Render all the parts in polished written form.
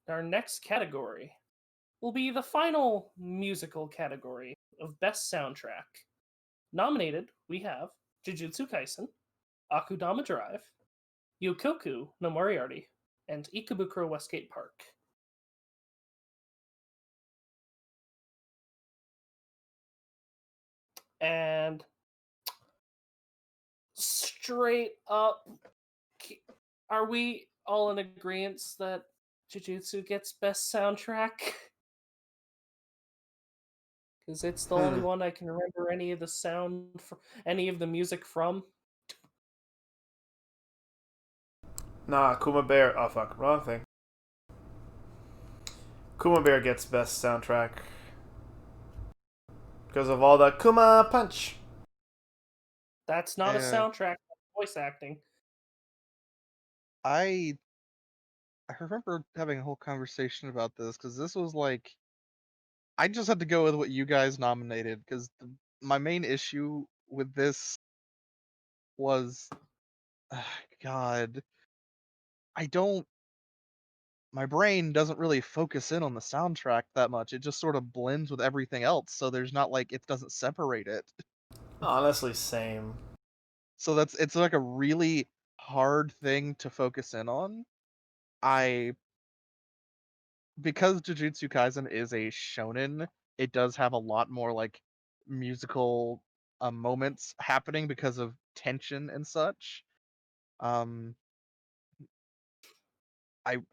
our next category will be the final musical category of Best Soundtrack. Nominated, we have Jujutsu Kaisen, Akudama Drive, Yukoku no Moriarty, and Ikebukuro Westgate Park. And straight up, are we all in agreement that Jujutsu gets best soundtrack? Because it's the only one I can remember any of the any of the music from. Nah, Kuma Bear. Oh fuck, wrong thing. Kuma Bear gets best soundtrack because of all the Kuma punch. That's not a Yeah. soundtrack, that's voice acting. I remember having a whole conversation about this because this was like I just had to go with what you guys nominated because my main issue with this was God, I don't. My brain doesn't really focus in on the soundtrack that much. It just sort of blends with everything else, so there's not like it doesn't separate it. Honestly, same. So it's like a really hard thing to focus in on. I Because Jujutsu Kaisen is a shonen, it does have a lot more like musical moments happening because of tension and such. Um,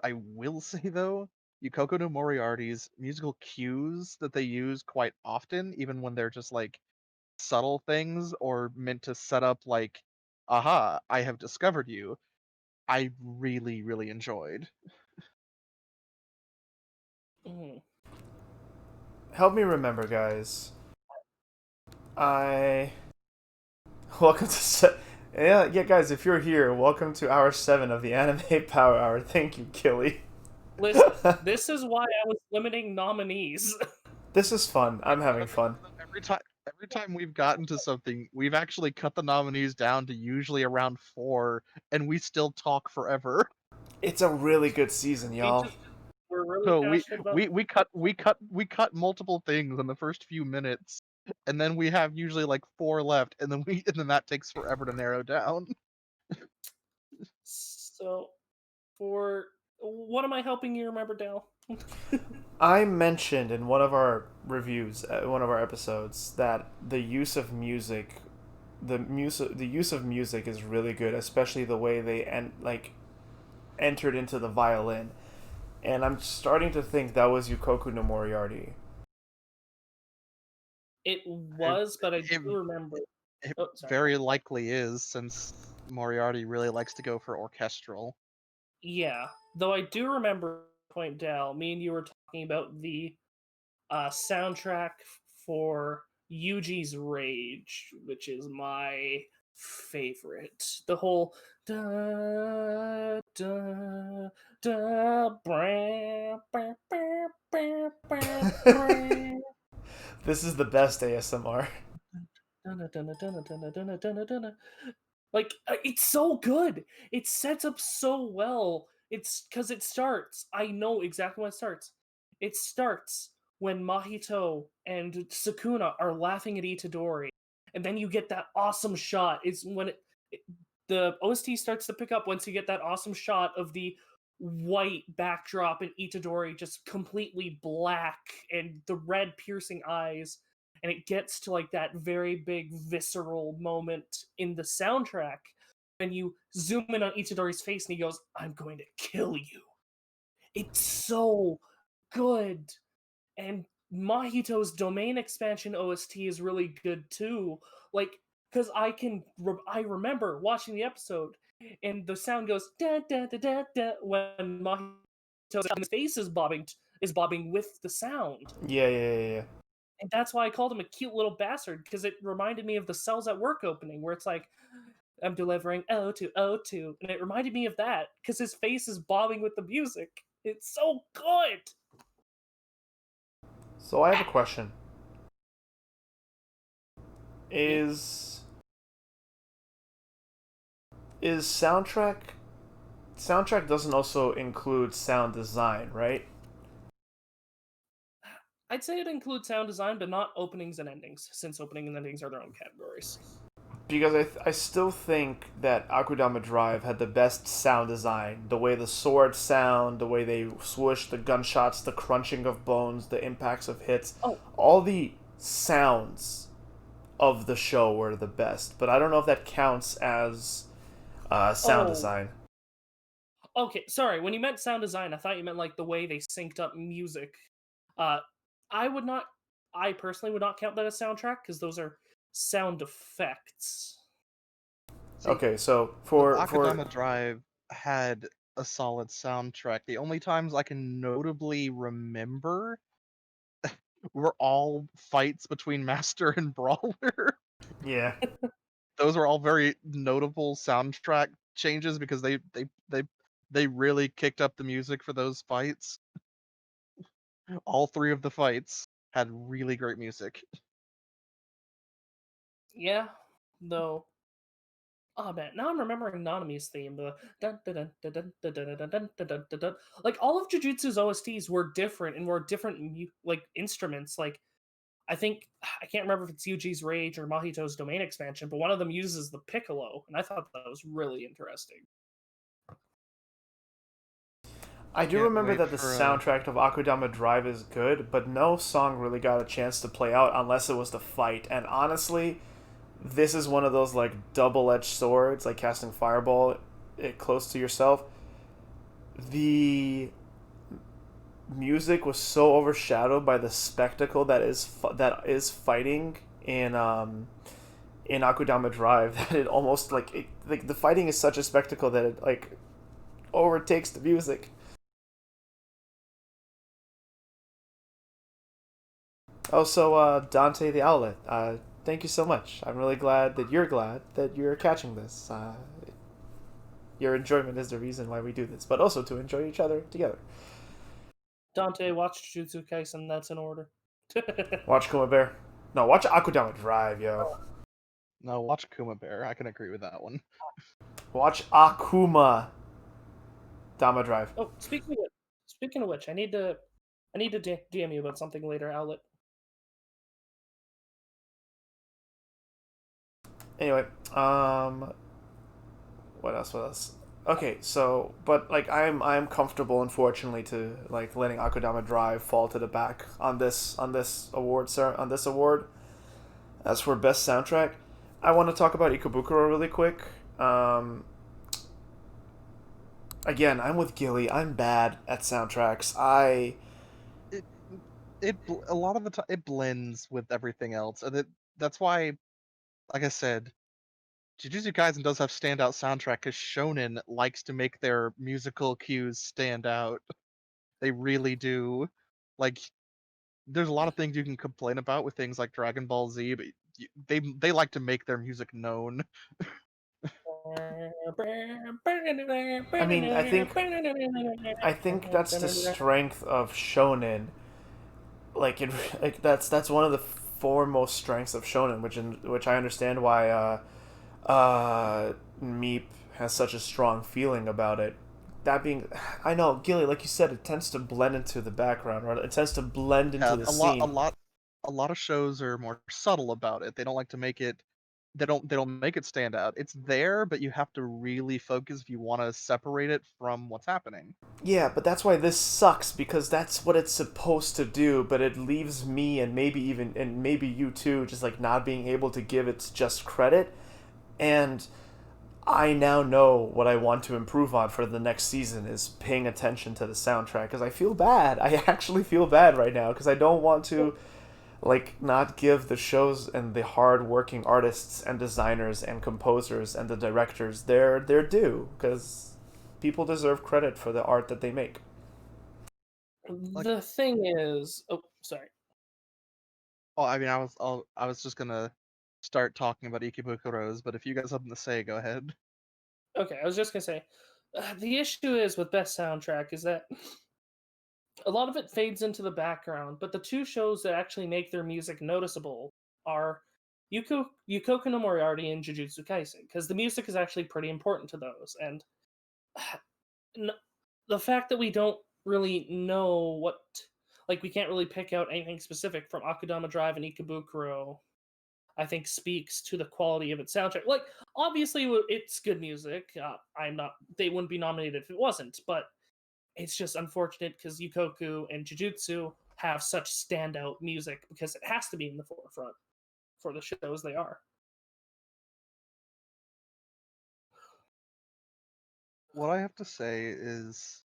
I will say though, Yukoko no Moriarty's musical cues that they use quite often, even when they're just like subtle things or meant to set up like, aha, I have discovered you. I really, really enjoyed. Mhm. Help me remember, guys. I welcome to yeah, guys. If you're here, welcome to hour 7 of the Anime Power Hour. Thank you, Killy. Listen, this is why I was limiting nominees. This is fun. I'm having Another thing fun. is that every time we've gotten to something, we've actually cut the nominees down to usually around 4, and we still talk forever. It's a really good season, we y'all. just we're really So passionate about we cut multiple things in the first few minutes, and then we have usually like 4 left, and then that takes forever to narrow down. So for what am I helping you remember, Dale? I mentioned in one of our reviews, one of our episodes, that the use of music, the use of music is really good, especially the way they entered into the violin. And I'm starting to think that was Yukoku no Moriarty. It It, was, but I it, do remember. it Oh, sorry. very likely is, since Moriarty really likes to go for orchestral. Yeah, though I do remember point Dal. Me and you were talking about the soundtrack for Yuji's Rage, which is my favorite. The whole da da da bram, bam, bam, bam, bam, bram. This is the best ASMR. Dunna, dunna, dunna, dunna, dunna, dunna, dunna. Like it's so good. It sets up so well. It's because it starts. I know exactly when it starts. It starts when Mahito and Sukuna are laughing at Itadori, and then you get that awesome shot. It's when the OST starts to pick up once you get that awesome shot of the white backdrop and Itadori just completely black and the red piercing eyes, and it gets to like that very big visceral moment in the soundtrack and you zoom in on Itadori's face and he goes, "I'm going to kill you." It's so good. And Mahito's domain expansion OST is really good too. Like, because I remember watching the episode and the sound goes da da da da da when Mahito's face is bobbing with the sound. Yeah. And that's why I called him a cute little bastard, because it reminded me of the Cells at Work opening, where it's like, I'm delivering O2, O2. And it reminded me of that, because his face is bobbing with the music. It's so good! So I have a question. Hmm? Is soundtrack soundtrack doesn't also include sound design, right? I'd say it includes sound design, but not openings and endings, since opening and endings are their own categories. Because I still think that Akudama Drive had the best sound design. The way the swords sound, the way they swoosh, the gunshots, the crunching of bones, the impacts of hits, Oh, all the sounds of the show were the best. But I don't know if that counts as sound oh, design. okay. Sorry, when you meant sound design, I thought you meant like the way they synced up music. Uh, I would not. I personally would not count that as soundtrack because those are sound effects. See, Okay, so so for Akudama Drive had a solid soundtrack. The only times I can notably remember were all fights between Master and Brawler. yeah, Those were all very notable soundtrack changes because they really kicked up the music for those fights. All three of the fights had really great music. Yeah, though. Oh man, now I'm remembering Nanami's theme. The dun dun dun dun dun dun dun dun dun dun dun dun dun. Like all of Jujutsu's OSTs were different and were different like instruments. Like I think I can't remember if it's Yuji's Rage or Mahito's Domain expansion, but one of them uses the piccolo, and I thought that was really interesting. I do Can't remember wait that the for soundtrack of Akudama Drive is good, but no song really got a chance to play out unless it was the fight. And honestly, this is one of those like double-edged swords, like casting fireball close to yourself. The music was so overshadowed by the spectacle that is fighting in Akudama Drive that it almost like the fighting is such a spectacle that it like overtakes the music. Also, Dante the Owlet, thank you so much. I'm really glad that you're catching this. Your enjoyment is the reason why we do this, but also to enjoy each other together. Dante watched Jujutsu Kaisen. That's in order. Watch Kuma Bear. No, watch Akudama Drive, yo. no, watch Kuma Bear. I can agree with that one. Watch Akuma Dama Drive. Oh, speaking of which, I need to DM you about something later, Outlet. Anyway, what else? What else? Okay, so but like I'm comfortable, unfortunately, to like letting Akudama Drive fall to the back on this award, sir, on this award. As for best soundtrack, I want to talk about Ikebukuro really quick. Um, Again, I'm with Gilly. I'm bad at soundtracks. It a lot of the time it blends with everything else, and that's why, like I said, Jujutsu Kaisen does have standout soundtrack because Shonen likes to make their musical cues stand out. They really do. Like, there's a lot of things you can complain about with things like Dragon Ball Z, but they like to make their music known. I mean, I think that's the strength of shonen. Like it, like that's one of the foremost strengths of shonen, which I understand why Meep has such a strong feeling about it. That being, I know Gilly, like you said, it tends to blend into the background, right? It tends to blend into Yeah, the a lot, a scene. lot, a lot of shows are more subtle about it. They don't like to make it. They don't make it stand out. It's there, but you have to really focus if you want to separate it from what's happening. Yeah, but that's why this sucks because that's what it's supposed to do, but it leaves me and maybe you too just like not being able to give it just credit. And I now know what I want to improve on for the next season is paying attention to the soundtrack because I feel bad. I actually feel bad right now because I don't want to like not give the shows and the hard-working artists and designers and composers and the directors their due because people deserve credit for the art that they make. Like, The thing is, oh, sorry. oh, I mean, I was just gonna start talking about Ikibukuros, but if you guys have something to say, go ahead. Okay, I was just gonna say, the issue is with best soundtrack is that a lot of it fades into the background, but the two shows that actually make their music noticeable are Yukoku no Moriarty and Jujutsu Kaisen, because the music is actually pretty important to those. And the fact that we don't really know what, like, we can't really pick out anything specific from Akudama Drive and Ikebukuro, I think speaks to the quality of its soundtrack. Like, obviously, it's good music. I'm not. They wouldn't be nominated if it wasn't. But it's just unfortunate because Yukoku and Jujutsu have such standout music because it has to be in the forefront for the shows they are. What I have to say is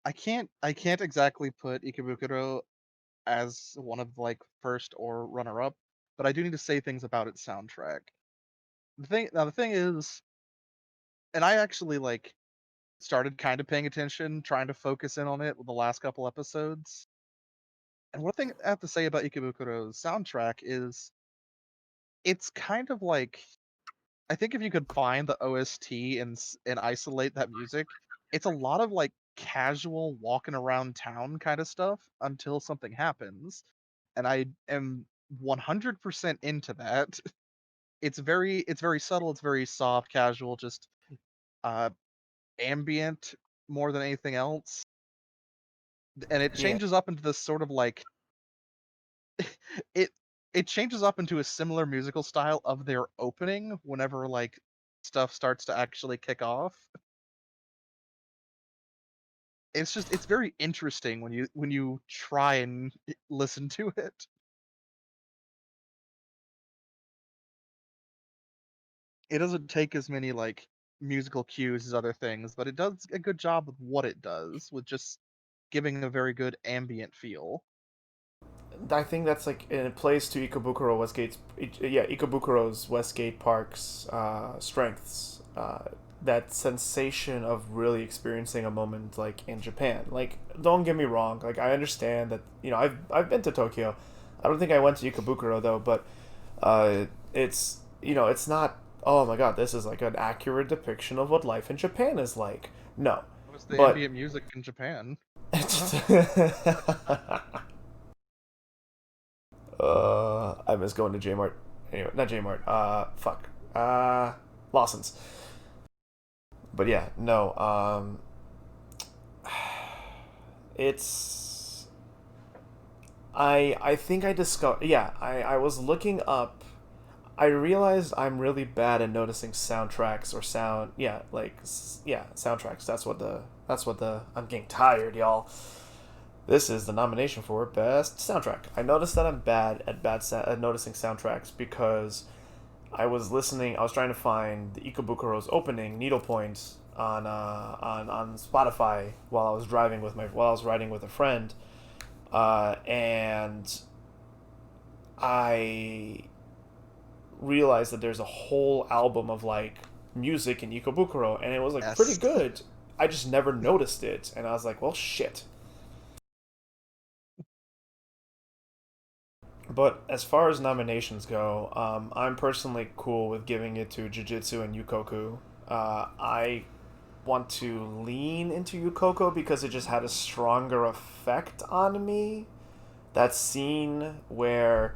I can't exactly put Ikebukuro as one of like first or runner up, but I do need to say things about its soundtrack. The thing is, and I actually like started kind of paying attention, trying to focus in on it with the last couple episodes. And one thing I have to say about Ikebukuro's soundtrack is it's kind of like I think if you could find the OST and isolate that music, it's a lot of like casual walking around town kind of stuff until something happens. And I am 100% into that. It's very subtle, it's very soft, casual, just uh ambient more than anything else. And it Yeah, changes up into this sort of like it it changes up into a similar musical style of their opening whenever like stuff starts to actually kick off. It's very interesting when you try and listen to it. It doesn't take as many like musical cues as other things, but it does a good job with what it does, with just giving a very good ambient feel. I think that's like and it plays to Ikebukuro Westgate's yeah Ikebukuro's Westgate Park's strengths. That sensation of really experiencing a moment like in Japan. Like, don't get me wrong. Like, I understand that I've been to Tokyo. I don't think I went to Ikebukuro though, but it's it's not. Oh my god, this is like an accurate depiction of what life in Japan is like. No, What was the but ambient music in Japan? I miss going to J Mart. Anyway, not J Mart. Fuck. Lawson's. But yeah, no. It's. I think I discovered. Yeah, I was looking up. I realized I'm really bad at noticing soundtracks or sound. Yeah, like yeah, soundtracks. That's what the. I'm getting tired, y'all. This is the nomination for best soundtrack. I noticed that I'm bad at at noticing soundtracks because I was trying to find the Ikubukuro's opening Needlepoint on Spotify while I was riding with a friend, and I realized that there's a whole album of like music in Ikebukuro, and it was like pretty Yes. good. I just never noticed it, and I was like, well, shit. But as far as nominations go, I'm personally cool with giving it to Jujutsu and Yukoku. I want to lean into Yukoko because it just had a stronger effect on me. That scene where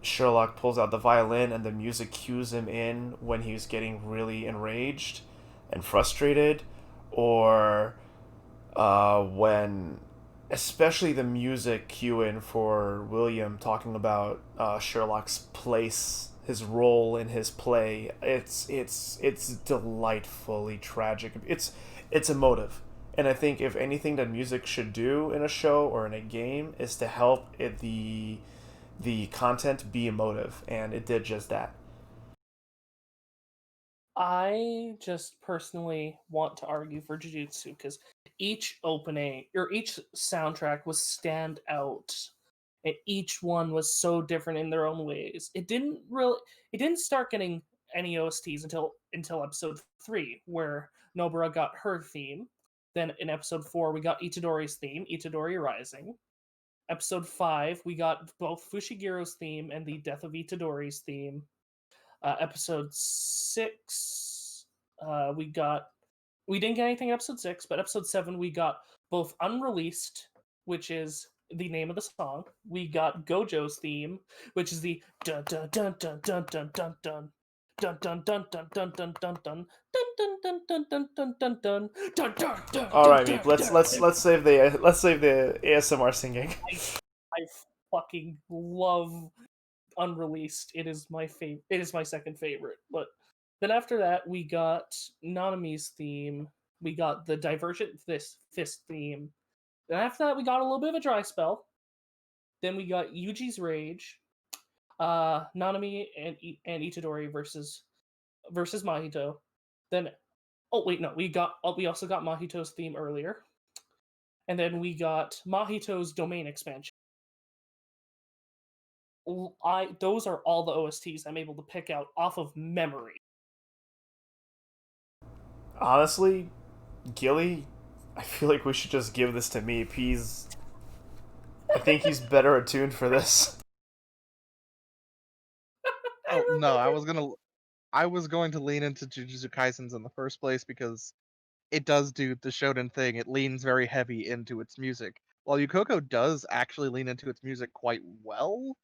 Sherlock pulls out the violin and the music cues him in when he's getting really enraged and frustrated, or when especially the music cue in for William talking about Sherlock's place, his role in his play. It's delightfully tragic. It's emotive, and I think if anything that music should do in a show or in a game is to help the content be emotive, and it did just that. I just personally want to argue for Jujutsu because each opening or each soundtrack was stand out, and each one was so different in their own ways. It didn't start getting any OSTs until episode 3, where Nobara got her theme. Then in episode 4, we got Itadori's theme, Itadori Rising. Episode 5, we got both Fushigiro's theme and the Death of Itadori's theme. Episode 6, we didn't get anything in episode 6, but episode 7 we got both Unreleased, which is the name of the song. We got Gojo's theme, which is the dun dun dun dun dun dun dun dun. Dun dun dun dun dun dun dun dun dun dun dun dun dun dun dun dun dun dun All dun right, Meep. dun Let's dun let's dun. let's save the ASMR singing. I fucking love Unreleased. It is my favorite. It is my second favorite. But then after that, we got Nanami's theme. We got the Divergent Fist theme. Then after that, we got a little bit of a dry spell. Then we got Yuji's Rage, Nanami and Itadori versus Mahito. Then oh wait no, we also got Mahito's theme earlier, and then we got Mahito's domain expansion. I those are all the OSTs I'm able to pick out off of memory. Honestly, Gilly, I feel like we should just give this to Meep. I think he's better attuned for this. I Oh no, remember. I was going to lean into Jujutsu Kaisen's in the first place because it does do the shonen thing. It leans very heavy into its music. While Yukoko does actually lean into its music quite well,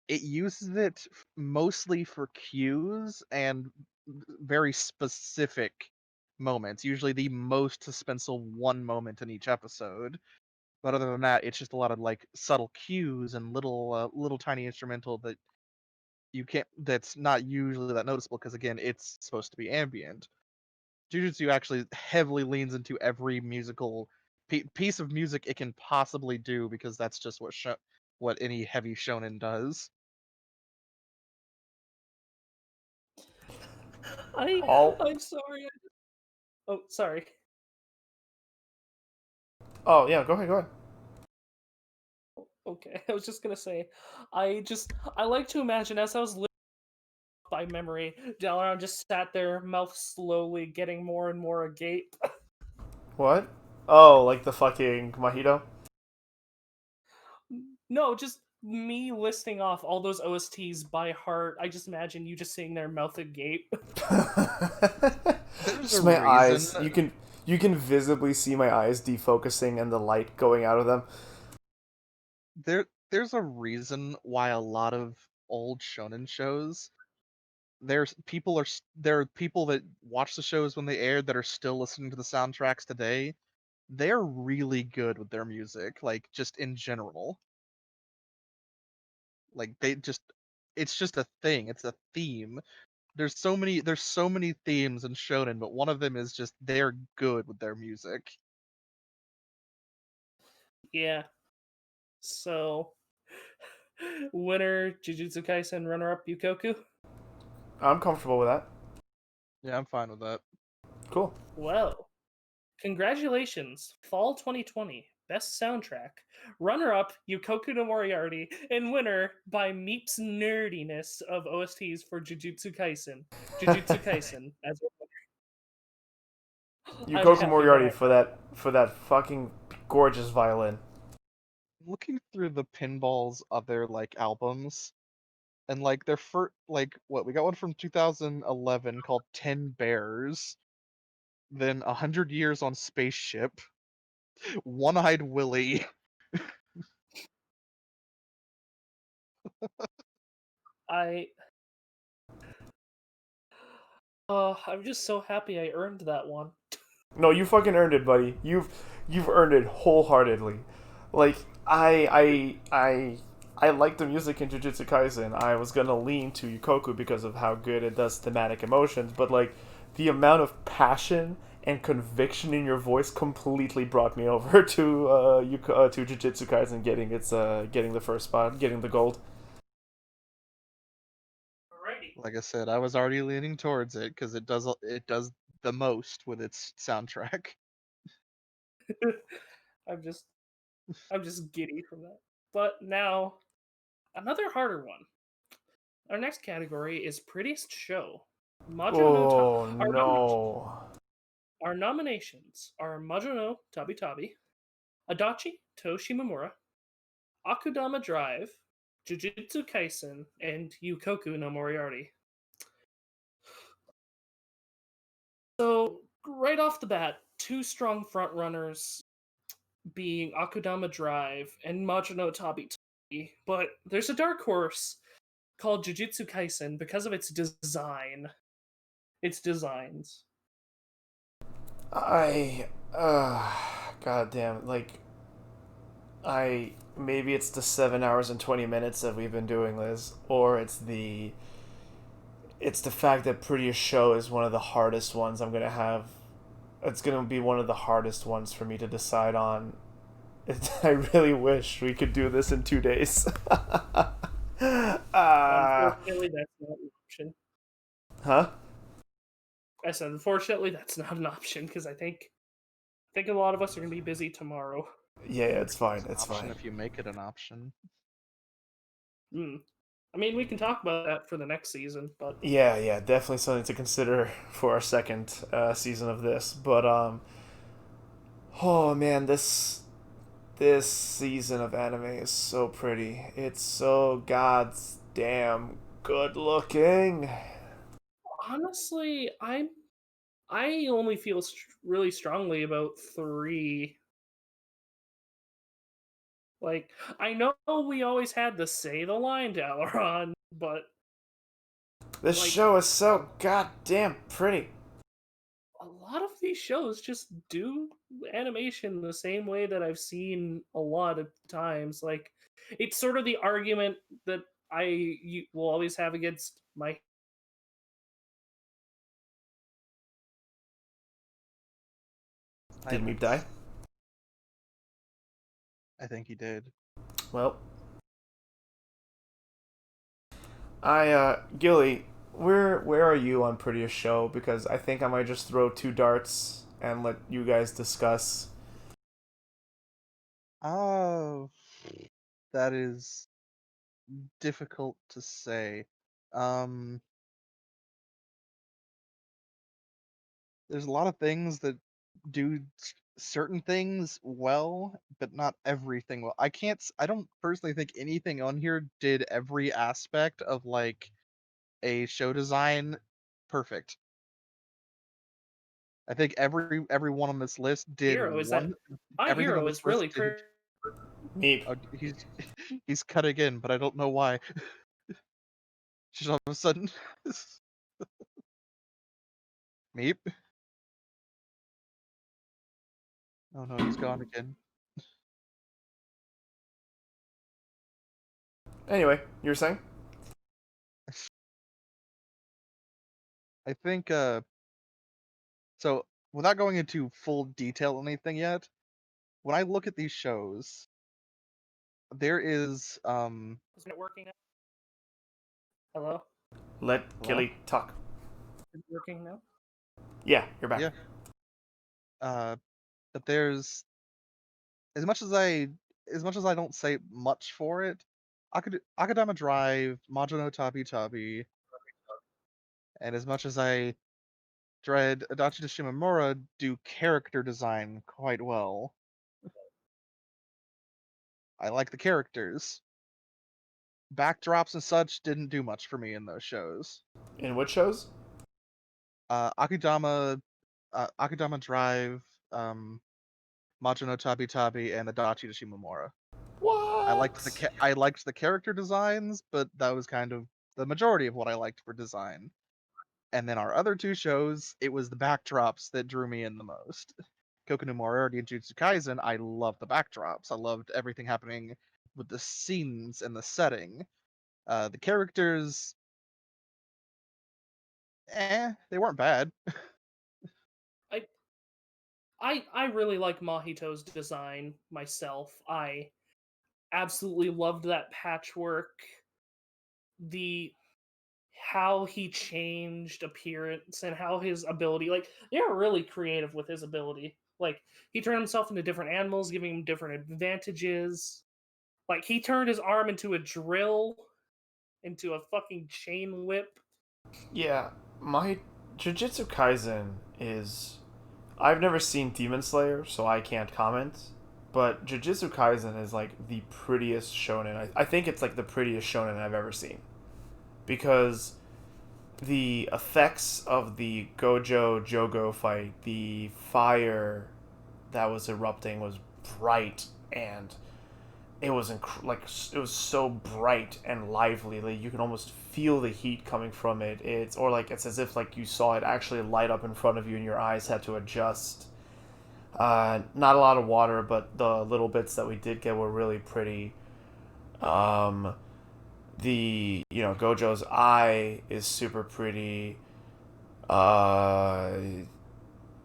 it uses it mostly for cues and very specific moments. Usually the most suspenseful one moment in each episode. But other than that, it's just a lot of like subtle cues and little tiny instrumental that you can't. That's not usually that noticeable because again, it's supposed to be ambient. Jujutsu actually heavily leans into every musical piece of music it can possibly do because that's just what any heavy shonen does. I All. I'm sorry. Oh sorry. Oh yeah, go ahead, go ahead. Okay, I was just gonna say, I like to imagine as I was living by memory, Dalaran just sat there, mouth slowly getting more and more agape. What? Oh, like the fucking mojito. No, just me listing off all those OSTs by heart. I just imagine you just sitting there, mouth agape. There's a Just my reason eyes. You can visibly see my eyes defocusing and the light going out of them. there's a reason why a lot of old shonen shows there are people that watch the shows when they aired that are still listening to the soundtracks today. They're really good with their music, like just in general. Like they just it's just a thing. It's a theme. There's so many themes in shonen, but one of them is just they're good with their music. Yeah. So, winner Jujutsu Kaisen, runner up Yukoku. I'm comfortable with that. Yeah, I'm fine with that. Cool. Well, congratulations, Fall 2020, Best Soundtrack. Runner up, Yukoku no Moriarty, and winner by Meep's nerdiness of OSTs for Jujutsu Kaisen. Jujutsu Kaisen, as a winner. I'm Yukoku happy that Moriarty I. for that fucking gorgeous violin. Looking through the Pinball's other like albums, and like their first like what we got one from 2011 called 10 Bears, then 100 Years on Spaceship, One-Eyed Willie. I. I'm just so happy I earned that one. No, you fucking earned it, buddy. You've earned it wholeheartedly. Like I like the music in Jujutsu Kaisen. I was gonna lean to Yukoku because of how good it does thematic emotions, but like the amount of passion and conviction in your voice completely brought me over to to Jujutsu Kaisen getting the first spot, getting the gold. Alrighty. Like I said, I was already leaning towards it because it does the most with its soundtrack. I'm just I'm just giddy from that. But now another harder one. Our next category is prettiest show. Majo no Ta- Oh no. our nominations are Majo no Tabi Tabi, Adachi to Shimamura, Akudama Drive, Jujutsu Kaisen, and Yukoku no Moriarty. So right off the bat, two strong frontrunners being Akudama Drive and Majo no Tabi Tabi, but there's a dark horse called Jujutsu Kaisen because of its design. Its designs. I god damn, like I maybe it's the 7 hours and 20 minutes that we've been doing this, or it's the fact that Prettiest Show is one of the hardest ones I'm gonna have. It's gonna be one of the hardest ones for me to decide on. I really wish we could do this in 2 days. Unfortunately, that's not an option. Huh? I said, unfortunately, that's not an option because I think a lot of us are gonna be busy tomorrow. Yeah, it's fine. It's an It's option fine. if you make it an option. Hmm. I mean, we can talk about that for the next season, but Yeah, yeah, definitely something to consider for our second season of this. But oh man, this season of anime is so pretty. It's so goddamn good looking. honestly, I only feel really strongly about three. Like, I know we always had to say the line to Aileron, but This like show is so goddamn pretty. a lot of these shows just do animation the same way that I've seen a lot of times. Like, it's sort of the argument that will always have against my. Did Meep die? Silence. I think he did. Well, Gilly, where are you on Prettiest Show? Because I think I might just throw two darts and let you guys discuss. Oh, that is difficult to say. Um, there's a lot of things that do certain things well, but not everything well. I don't personally think anything on here did every aspect of like a show design perfect. I think everyone on this list did Hero is that one. my Everything on hero this is list really did. pretty. Meep. Oh, he's cutting in, but I don't know why. Just all of a sudden, meep. Oh no, he's gone again. Anyway, you were saying? I think so without going into full detail on anything yet, when I look at these shows, there is Isn't it working now? Hello, Let hello? Gilly talk. is it working now? Yeah, you're back. Yeah. But there's as much as I don't say much for it, Akadama Drive, Majo no Tabi Tabi, and as much as I dread Adachi to Shimamura do character design quite well. I like the characters. Backdrops and such didn't do much for me in those shows. In which shows? Akudama, Akudama Drive, Majo no Tabi Tabi, and Adachi to Shimamura. What? I liked the character designs, but that was kind of the majority of what I liked for design. And then our other two shows, it was the backdrops that drew me in the most. Koku no Moriarty and Jutsu Kaisen, I loved the backdrops. I loved everything happening with the scenes and the setting. The characters, they weren't bad. I I really like Mahito's design myself. I absolutely loved that patchwork. The how he changed appearance and how his ability, like, they're really creative with his ability. Like, he turned himself into different animals, giving him different advantages. Like, he turned his arm into a drill, into a fucking chain whip. Yeah, my Jujutsu Kaisen is. I've never seen Demon Slayer, so I can't comment. But Jujutsu Kaisen is like the prettiest shonen. I think it's like the prettiest shonen I've ever seen. Because the effects of the Gojo Jogo fight, the fire that was erupting was bright and it was like it was so bright and lively. Like you can almost feel the heat coming from it. It's as if like you saw it actually light up in front of you and your eyes had to adjust. Not a lot of water, but the little bits that we did get were really pretty. Um, the Gojo's eye is super pretty. Uh,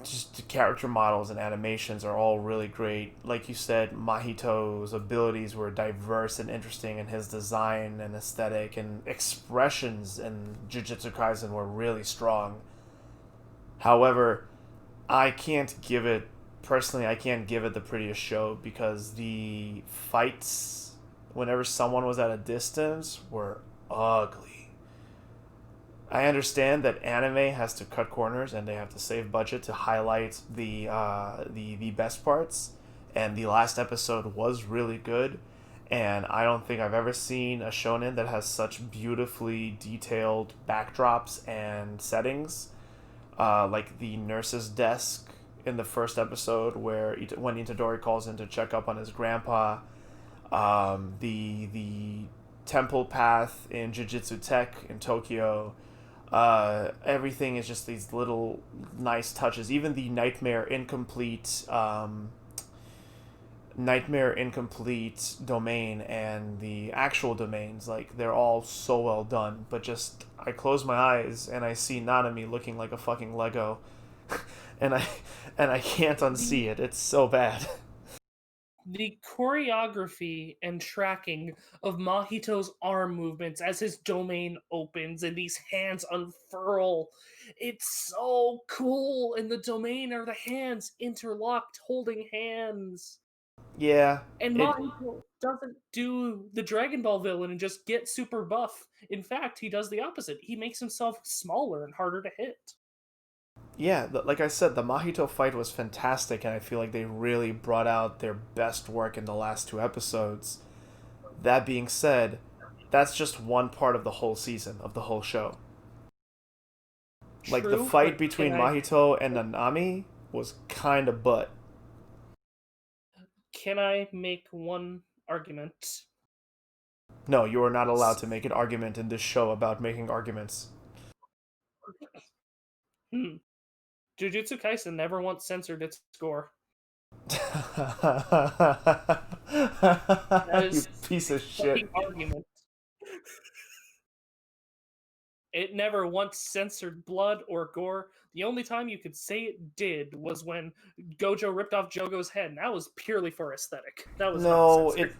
just the character models and animations are all really great. Like you said, Mahito's abilities were diverse and interesting, and his design and aesthetic and expressions in Jujutsu Kaisen were really strong. However, I can't give it personally. I can't give it the prettiest show because the fights, whenever someone was at a distance, were ugly. I understand that anime has to cut corners and they have to save budget to highlight the best parts, and the last episode was really good. And I don't think I've ever seen a shonen that has such beautifully detailed backdrops and settings, like the nurse's desk in the first episode, where when Itadori calls in to check up on his grandpa, the temple path in Jujutsu Tech in Tokyo. Everything is just these little nice touches. Even the Nightmare Incomplete domain and the actual domains, like they're all so well done. But just I close my eyes and I see Nanami looking like a fucking Lego, and I can't The unsee it. It's so bad. the choreography and tracking of Mahito's arm movements as his domain opens and these hands unfurl. It's so cool. And the domain are the hands interlocked, holding hands. Yeah, And it Mahito doesn't do the Dragon Ball villain and just get super buff. In fact, he does the opposite. He makes himself smaller and harder to hit. yeah, like I said, the Mahito fight was fantastic, and I feel like they really brought out their best work in the last two episodes. That being said, that's just one part of the whole season, of the whole show. Like the True, fight but between Mahito and Nanami was kind of butt. can I make one argument? No, you are not allowed to make an argument in this show about making arguments. Hmm. Jujutsu Kaisen never once censored its score. That You is piece a of shit. fucking argument. It never once censored blood or gore. The only time you could say it did was when Gojo ripped off Jogo's head, and that was purely for aesthetic. That was not No, censored.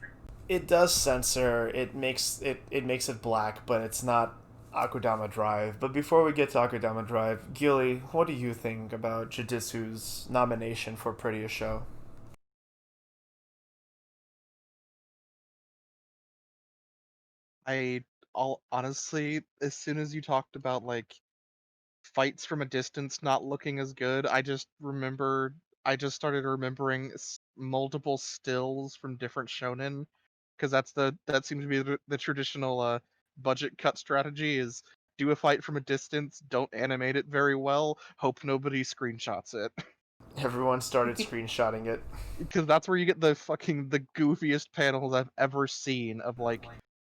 it does censor. It makes it black, but it's not Akudama Drive. But before we get to Akudama Drive, Gilly, what do you think about Jujutsu's nomination for Prettiest Show? I all honestly, as soon as you talked about like fights from a distance not looking as good, I just started remembering multiple stills from different shonen because that seems to be the traditional budget cut strategy is do a fight from a distance, don't animate it very well, hope nobody screenshots it. Everyone started screenshotting it. Because that's where you get the goofiest panels I've ever seen of like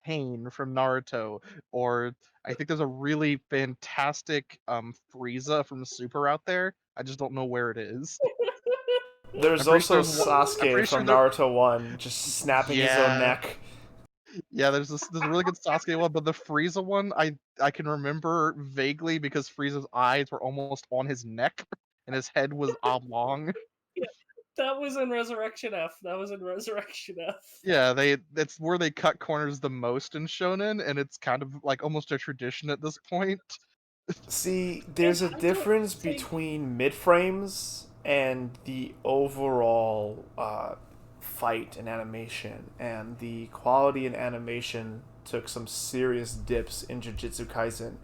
Pain from Naruto, or I think there's a really fantastic Frieza from Super out there. I just don't know where it is. There's I'm pretty sure also there's one. I'm Sasuke pretty sure from there. Naruto 1 just snapping his own Yeah, neck. yeah. There's a really good Sasuke one, but the Frieza one I can remember vaguely because Frieza's eyes were almost on his neck and his head was oblong. Yeah, that was in Resurrection F. That was in Resurrection F. Yeah, that's where they cut corners the most in shonen, and it's kind of like almost a tradition at this point. See, And there's a I don't difference think between mid frames and the overall fight and animation, and the quality in animation took some serious dips in Jujutsu Kaisen,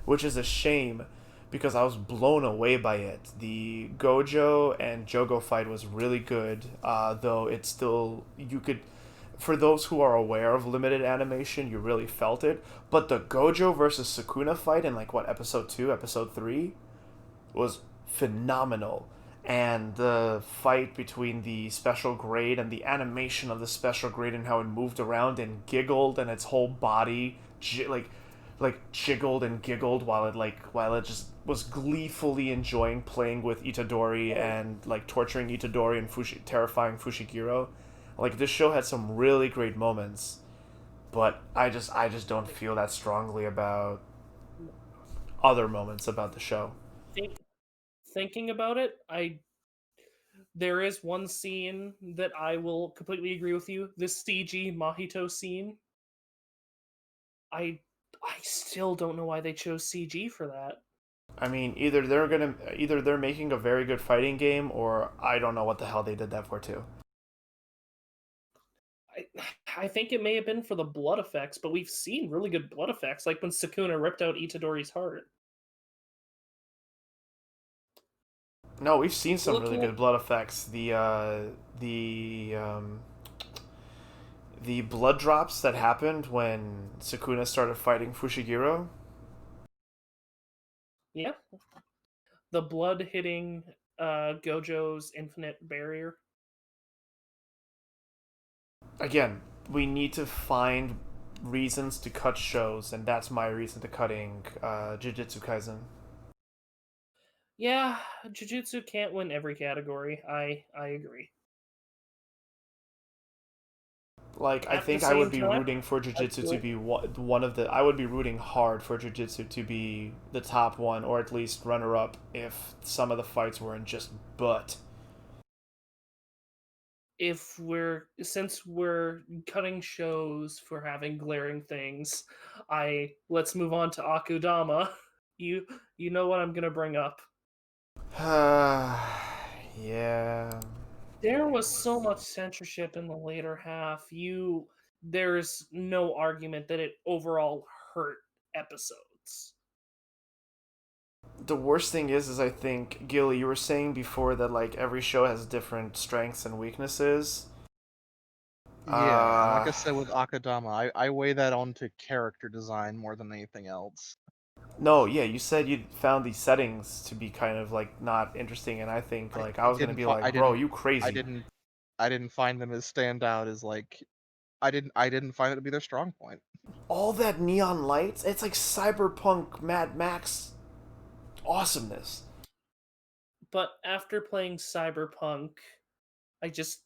which is a shame because I was blown away by it. The Gojo and Jogo fight was really good, though it's still you could for those who are aware of limited animation, you really felt it. But the Gojo versus Sukuna fight in like what episode 2, episode 3 was phenomenal. and the fight between the special grade and the animation of the special grade and how it moved around and giggled and its whole body like jiggled and giggled while it just was gleefully enjoying playing with Itadori Oh, and like torturing Itadori and terrifying Fushiguro. Like this show had some really great moments, but I just don't like, feel that strongly about other moments about the show. think, thinking about it, I there is one scene that I will completely agree with you. This CG Mahito scene, I I still don't know why they chose CG for that. I mean, either they're making a very good fighting game, or I don't know what the hell they did that for too. I I think it may have been for the blood effects, but we've seen really good blood effects, like when Sukuna ripped out Itadori's heart. No, we've seen some Look, really good blood effects. The blood drops that happened when Sukuna started fighting Fushiguro. yeah, the blood hitting Gojo's infinite barrier. Again, we need to find reasons to cut shows, and that's my reason to cutting Jujutsu Kaisen. Yeah, Jujutsu can't win every category. I agree. Like, I At the think I would same be time, rooting for I Jujutsu to feel be one of the. I would be rooting hard for Jujutsu to be the top one, or at least runner up if some of the fights weren't just butt. if we're since we're cutting shows for having glaring things, I let's move on to Akudama. You you know what I'm gonna bring up. Yeah. There was so much censorship in the later half. There's no argument that it overall hurt episodes. The worst thing is I think Gilly, you were saying before that like every show has different strengths and weaknesses. Yeah, and like Uh, I said with Akadama, I weigh that onto character design more than anything else. no, yeah, you said you found these settings to be kind of like not interesting, and I think I, like I I was gonna didn't be fi- like, bro, you I crazy. didn't I didn't find them as stand out as like I didn't find it to be their strong point. All that neon lights, it's like cyberpunk Mad Max awesomeness. But after playing Cyberpunk, I just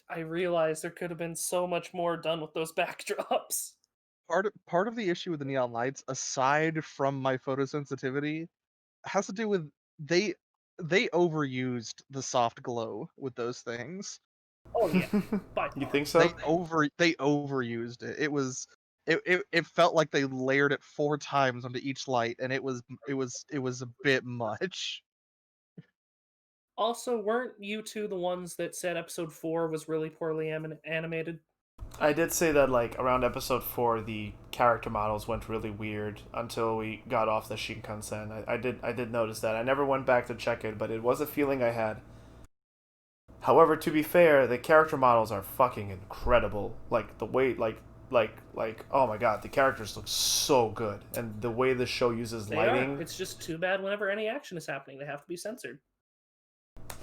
I realized there could have been so much more done with those backdrops. Part of the issue with the neon lights, aside from my photosensitivity, has to do with they they overused the soft glow with those things. Oh yeah, by You far. think so? They overused it. It felt like they layered it 4 times onto each light, and it was a bit much. Also, weren't you two the ones that said episode 4 was really poorly animated? I did say that like around episode 4 the character models went really weird until we got off the Shinkansen. I did notice that. I never went back to check it, but it was a feeling I had. However, to be fair, the character models are fucking incredible. Like the way like oh my god, the characters look so good, and the way the show uses They are. lighting. It's just too bad whenever any action is happening, they have to be censored.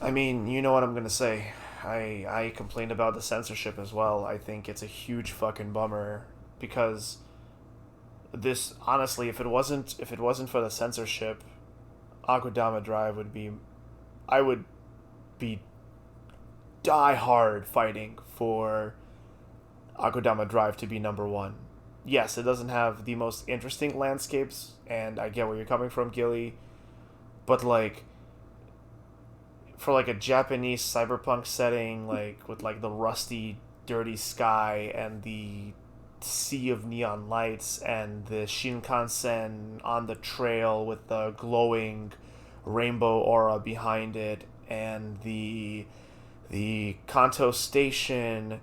I mean, you know what I'm gonna say. I complained about the censorship as well. I think it's a huge fucking bummer because this honestly, if it wasn't for the censorship, Akudama Drive would be I would be die hard fighting for Akudama Drive to be number one. Yes, it doesn't have the most interesting landscapes, and I get where you're coming from, Gilly, but like for like a Japanese cyberpunk setting, like with like the rusty, dirty sky and the sea of neon lights and the Shinkansen on the trail with the glowing rainbow aura behind it and the Kanto station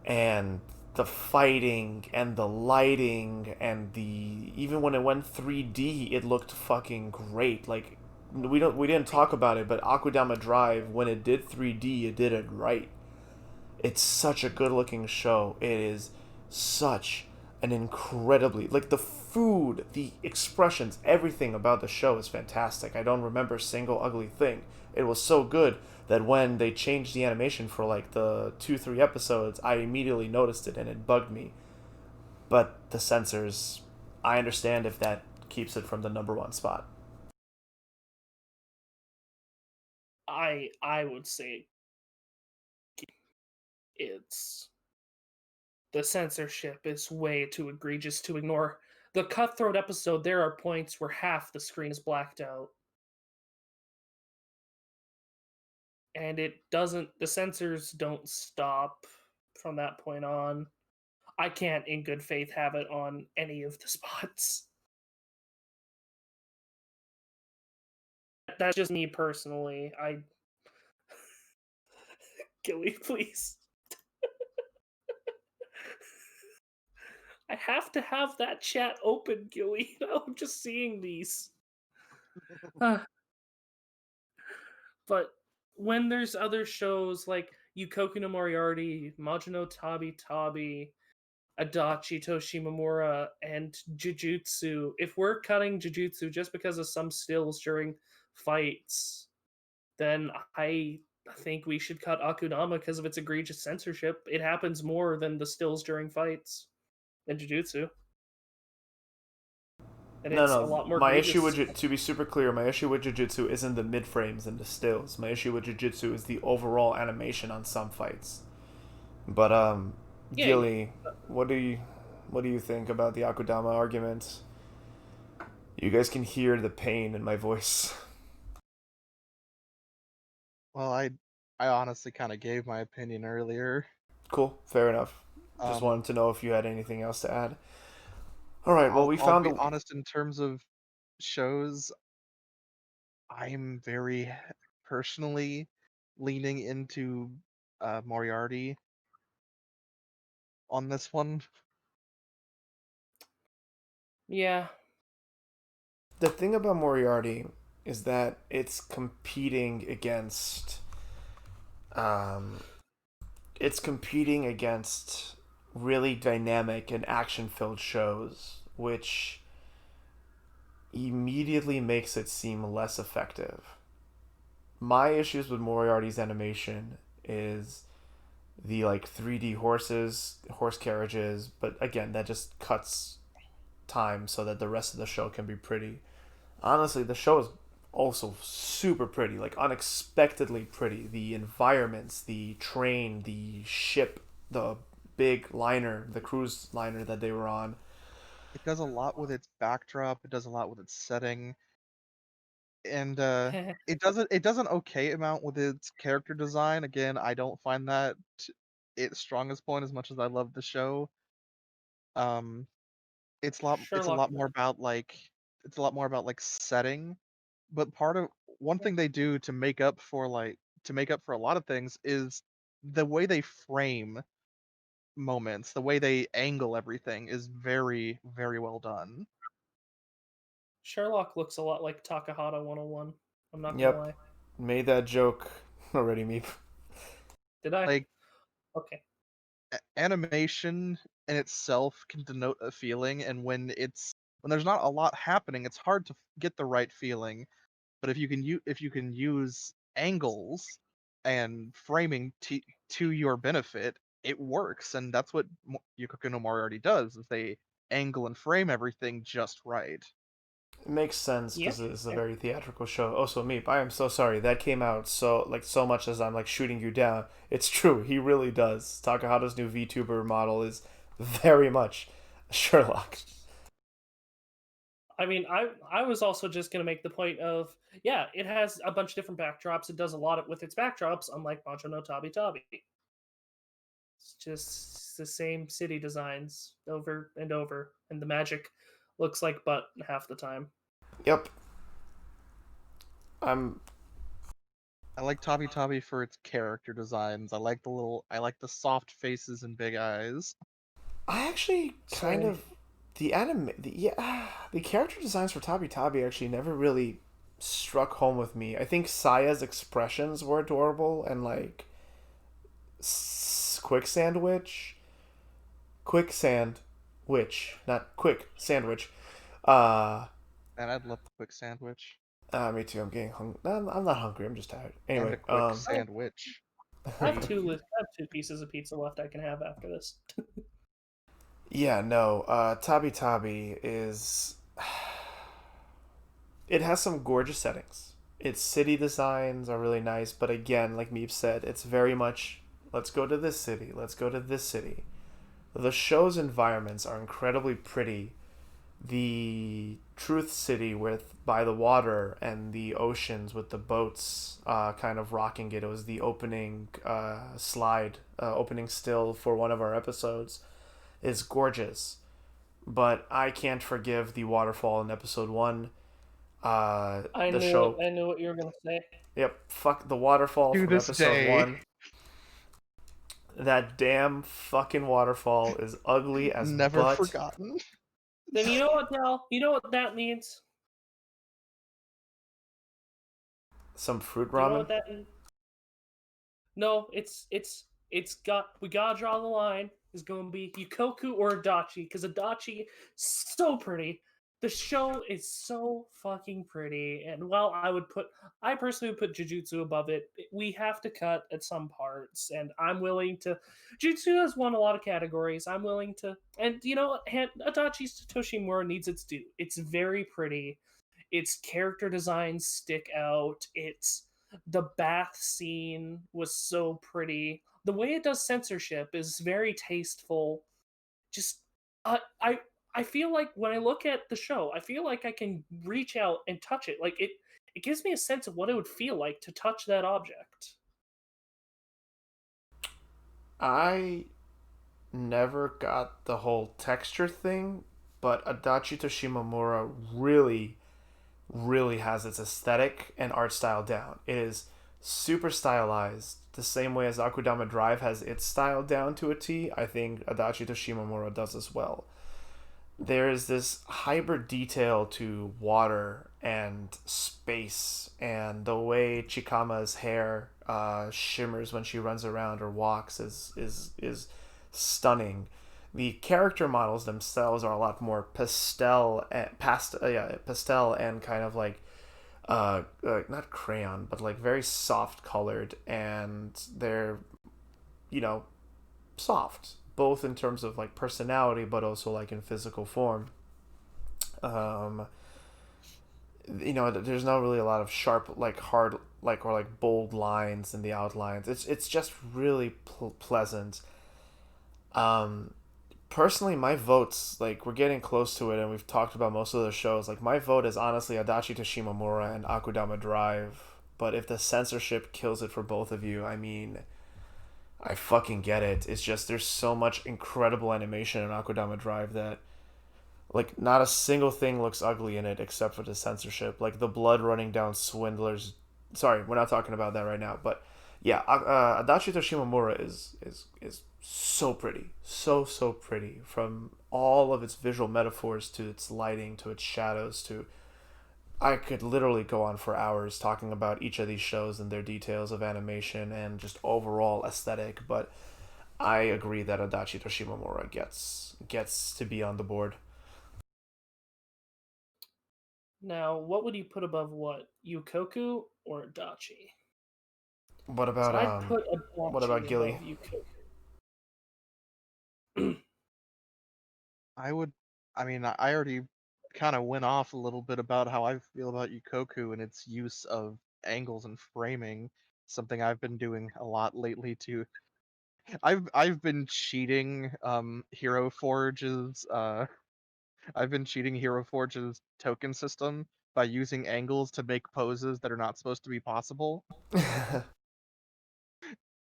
and the fighting and the lighting and the even when it went 3D it looked fucking great. Like we didn't talk about it, but Aquadama Drive when it did 3D it did it right. It's such a good looking show. It is such an incredibly, like, the food, the expressions, everything about the show is fantastic. I don't remember a single ugly thing. It was so good that when they changed the animation for like the 2 3 episodes, I immediately noticed it and it bugged me. But the censors, I understand if that keeps it from the number one spot. I would say it's the censorship is way too egregious to ignore. The Cutthroat episode, there are points where half the screen is blacked out. And it doesn't, the censors don't stop from that point on. I can't, in good faith, have it on any of the spots. That's just me personally. Gilly, please. I have to have that chat open, Gilly. I'm just seeing these. Uh, but when there's other shows like Yukoku no Moriarty, Majino Tabi Tabi, Adachi Toshimamura, and Jujutsu, if we're cutting Jujutsu just because of some stills during fights, then I think we should cut Akudama because of its egregious censorship. It happens more than the stills during fights in Jujutsu. And No, it's a no. lot more My issue with egregious. to be super clear, my issue with Jujutsu isn't the mid frames and the stills. My issue with Jujutsu is the overall animation on some fights. But Yeah, yeah. Gilly, what do you what do you think about the Akudama argument? You guys can hear the pain in my voice. Well, I honestly kind of gave my opinion earlier. Cool, fair enough. Just Um, wanted to know if you had anything else to add. All right, well, we I'll found be a. honest in terms of shows. I'm very personally leaning into Moriarty on this one. Yeah. The thing about Moriarty is that it's competing against. Um, it's competing against really dynamic and action filled shows, which immediately makes it seem less effective. My issues with Moriarty's animation is the like 3D horse carriages, but again, that just cuts time so that the rest of the show can be pretty. Honestly, the show is also super pretty, like unexpectedly pretty. The environments, the train, the ship, the big liner, the cruise liner that they were on. It does a lot with its backdrop. It does a lot with its setting, and it does an okay amount with its character design. Again, I don't find that its strongest point as much as I love the show. Um, it's a Sherlock. lot more about like setting, but part of one thing they do to make up for a lot of things is the way they frame moments, the way they angle everything is very, very well done. Sherlock looks a lot like Takahata 101. I'm not gonna Yep, lie. made that joke already, me. Did I? Like Okay. animation in itself can denote a feeling, and when there's not a lot happening, it's hard to get the right feeling. But if you can use angles and framing to your benefit, it works, and that's what Yukiko no Moriarty does. Is they angle and frame everything just right. It makes sense Yeah. because it's a very theatrical show. Also, Meep, I am so sorry that came out so much as I'm like shooting you down. It's true, he really does. Takahata's new VTuber model is very much Sherlock. I mean, I was also just gonna make the point of yeah, it has a bunch of different backdrops. It does a lot with its backdrops, unlike Banjo no Tabi Tabi. It's just the same city designs over and over, and the magic looks like butt half the time. Yep, I'm. I like Tabi Tabi for its character designs. I like the soft faces and big eyes. I actually kind Same. of yeah, the character designs for Tabi Tabi actually never really struck home with me. I think Saya's expressions were adorable and like Quicksand Witch. Quicksand which not quick sandwich. Uh, And I'd love a quick sandwich Me too. I'm getting hungry. I'm not hungry. I'm just tired. and Anyway, a quick sandwich. I have I have two pieces of pizza left I can have after this. yeah, no. Tabi Tabi is. It has some gorgeous settings. Its city designs are really nice, but again, like Meep said, it's very much let's go to this city, let's go to this city. The show's environments are incredibly pretty. The Truth City with by the water and the oceans with the boats kind of rocking it. It was the opening opening still for one of our episodes. Is gorgeous, but I can't forgive the waterfall in episode one. The show. I knew what you were gonna say. Yep, fuck the waterfall To from this episode day, one. That damn fucking waterfall is ugly as never butt. forgotten. Then you know what, Dal? You know what that means? Some fruit You know ramen. what that means? No, it's got we gotta draw the line. Is going to be Yukoku or Adachi because Adachi so pretty. The show is so fucking pretty, and while I personally would put Jujutsu above it. We have to cut at some parts, and I'm willing to. Jujutsu has won a lot of categories. I'm willing to, and you know, Adachi's Toshimura needs its due. It's very pretty. Its character designs stick out. The bath scene was so pretty. The way it does censorship is very tasteful. Just I I feel like when I look at the show, I feel like I can reach out and touch it. Like it gives me a sense of what it would feel like to touch that object. I never got the whole texture thing, but Adachi Toshimamura really has its aesthetic and art style down. It is super stylized, the same way as Akudama Drive has its style down to a T. I think Adachi Toshimamura does as well. There is this hyper detail to water and space, and the way Chikama's hair shimmers when she runs around or walks is stunning. The character models themselves are a lot more pastel and kind of like not crayon, but like very soft colored, and they're you know soft both in terms of like personality, but also like in physical form. Um, there's not really a lot of sharp, like hard, like or like bold lines in the outlines. It's just really pleasant. Um, Personally, my votes, like we're getting close to it, and we've talked about most of the shows. Like my vote is honestly Adachi Toshimamura and Akudama Drive. But if the censorship kills it for both of you, I mean, I fucking get it. It's just there's so much incredible animation in Akudama Drive that like not a single thing looks ugly in it except for the censorship. Like the blood running down Swindler's. Sorry, we're not talking about that right now. But yeah, Adachi Toshimamura is so pretty, so pretty from all of its visual metaphors to its lighting to its shadows to. I could literally go on for hours talking about each of these shows and their details of animation and just overall aesthetic, but I agree that Adachi Toshimamura gets to be on the board. Now, what would you put above what? Yukoku or Adachi? What So about I'd put what about Adachi Gilly? above Yukoku. I would. I mean, I already kind of went off a little bit about how I feel about Yukoku and its use of angles and framing. Something I've been doing a lot lately too. I've been cheating Hero Forge's I've been cheating Hero Forge's token system by using angles to make poses that are not supposed to be possible.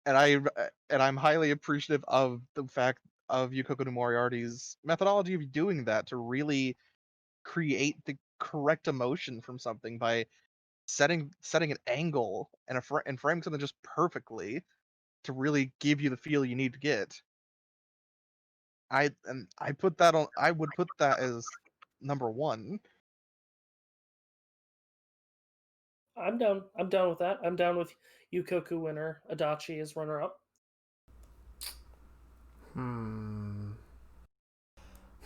And I'm highly appreciative of the fact of Yukiko no Moriarty's methodology of doing that to really create the correct emotion from something by setting an angle and and framing something just perfectly to really give you the feel you need to get. I would put that as number one. I'm down. I'm down with that. I'm down with Yukoku winner, Adachi as runner up. Hmm.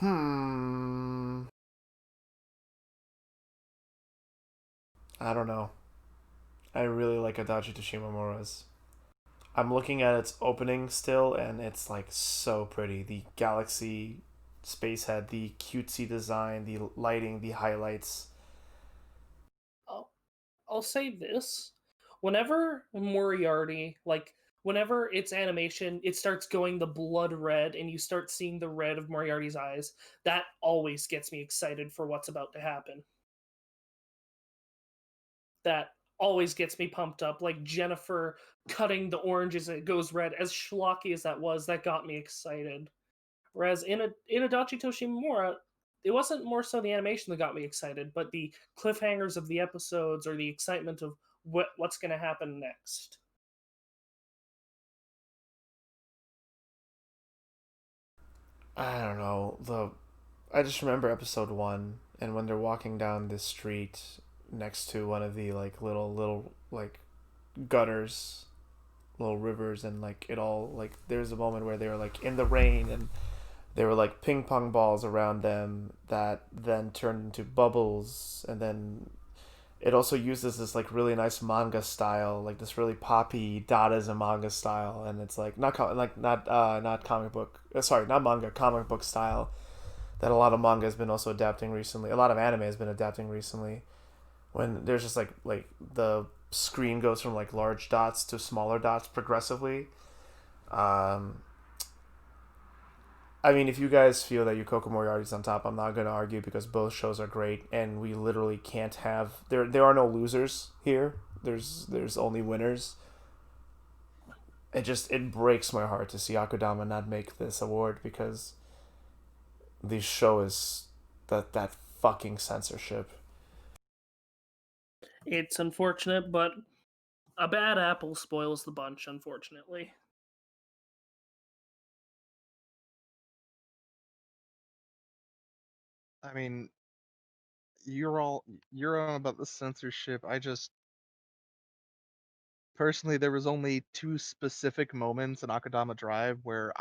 Hmm. I don't know. I really like Adachi Toshimomura's. I'm looking at its opening still, and it's like so pretty. The galaxy space head, the cutesy design, the lighting, the highlights. I'll, I'll say this: whenever Moriarty, like whenever its animation, it starts going the blood red, and you start seeing the red of Moriarty's eyes, that always gets me excited for what's about to happen. That always gets me pumped up. Like Jennifer cutting the orange as it goes red, as schlocky as that was, that got me excited. Whereas in Adachi Toshimura, it wasn't more so the animation that got me excited, but the cliffhangers of the episodes or the excitement of what's going to happen next. I don't know. I just remember episode 1, and when they're walking down this street next to one of the like little like gutters, little rivers, and like it all like there's a moment where they were like in the rain, and there were like ping pong balls around them that then turned into bubbles, and then it also uses this like really nice manga style, like this really poppy Dadaism manga style, and it's like not comic book, sorry, not manga, comic book style that a lot of manga has been also adapting recently. A lot of anime has been adapting recently. When there's just like the screen goes from like large dots to smaller dots progressively. Um, I mean, if you guys feel that Yukoko Moriarty's on top, I'm not going to argue because both shows are great, and we literally can't have there are no losers here. There's only winners. It breaks my heart to see Akudama not make this award because the show is that fucking censorship. It's unfortunate, but a bad apple spoils the bunch, unfortunately. I mean, you're on about the censorship. I just personally, there was only two specific moments in Akadama Drive where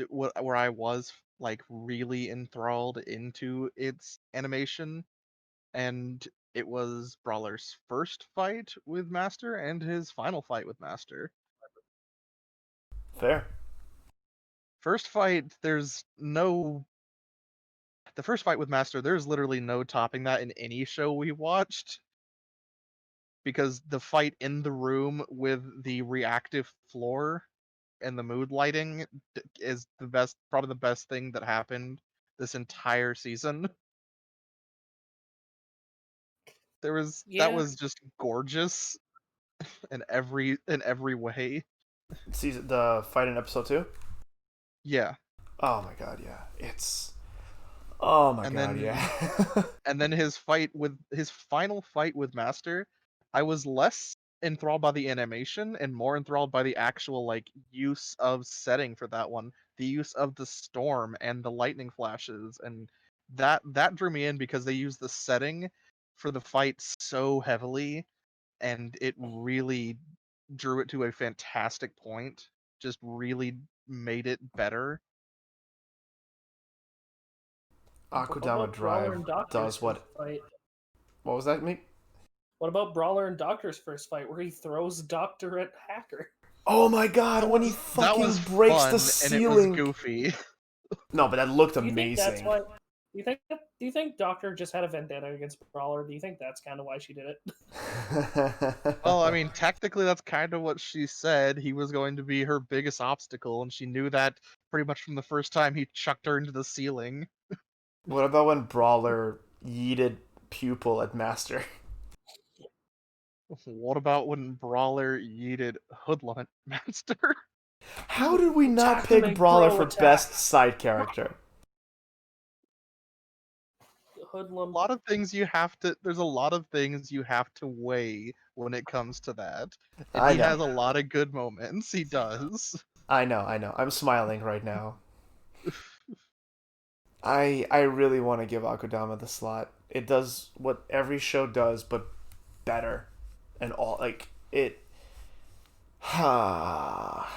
where I was like really enthralled into its animation, and it was Brawler's first fight with Master and his final fight with Master. Fair. First fight, the first fight with Master, there's literally no topping that in any show we watched, because the fight in the room with the reactive floor and the mood lighting is probably the best thing that happened this entire season. That Yeah, was just gorgeous in every way. Season the fight in episode 2. Yeah. Oh my god, yeah. Oh my And god, then yeah. his final fight with Master, I was less enthralled by the animation and more enthralled by the actual like use of setting for that one, the use of the storm and the lightning flashes, and that drew me in because they used the setting for the fight so heavily, and it really drew it to a fantastic point, just really made it better. what Akudama about Brawler Drive and Doctor's does first what? fight? What was that, me? What about Brawler and Doctor's first fight, where he throws Doctor at Hacker? Oh my god, That when he was that fucking was breaks the fun and it was ceiling. goofy. No, but that looked Do you think that's amazing. why? Do you think Doctor just had a vendetta against Brawler? Do you think that's kind of why she did it? Well, I mean, technically that's kind of what she said. He was going to be her biggest obstacle, and she knew that pretty much from the first time he chucked her into the ceiling. What about when Brawler yeeted Pupil at Master? What about when Brawler yeeted Hoodlum at Master? How did we not pick Takume Brawler Pro for attack. best side character? A Hoodlum. lot of things you have to there's a lot of things you have to weigh when it comes to that. And I he know. has a lot of good moments. He does. I know. I'm smiling right now. I really want to give Akudama the slot. It does what every show does, but better. And all like it. Ha.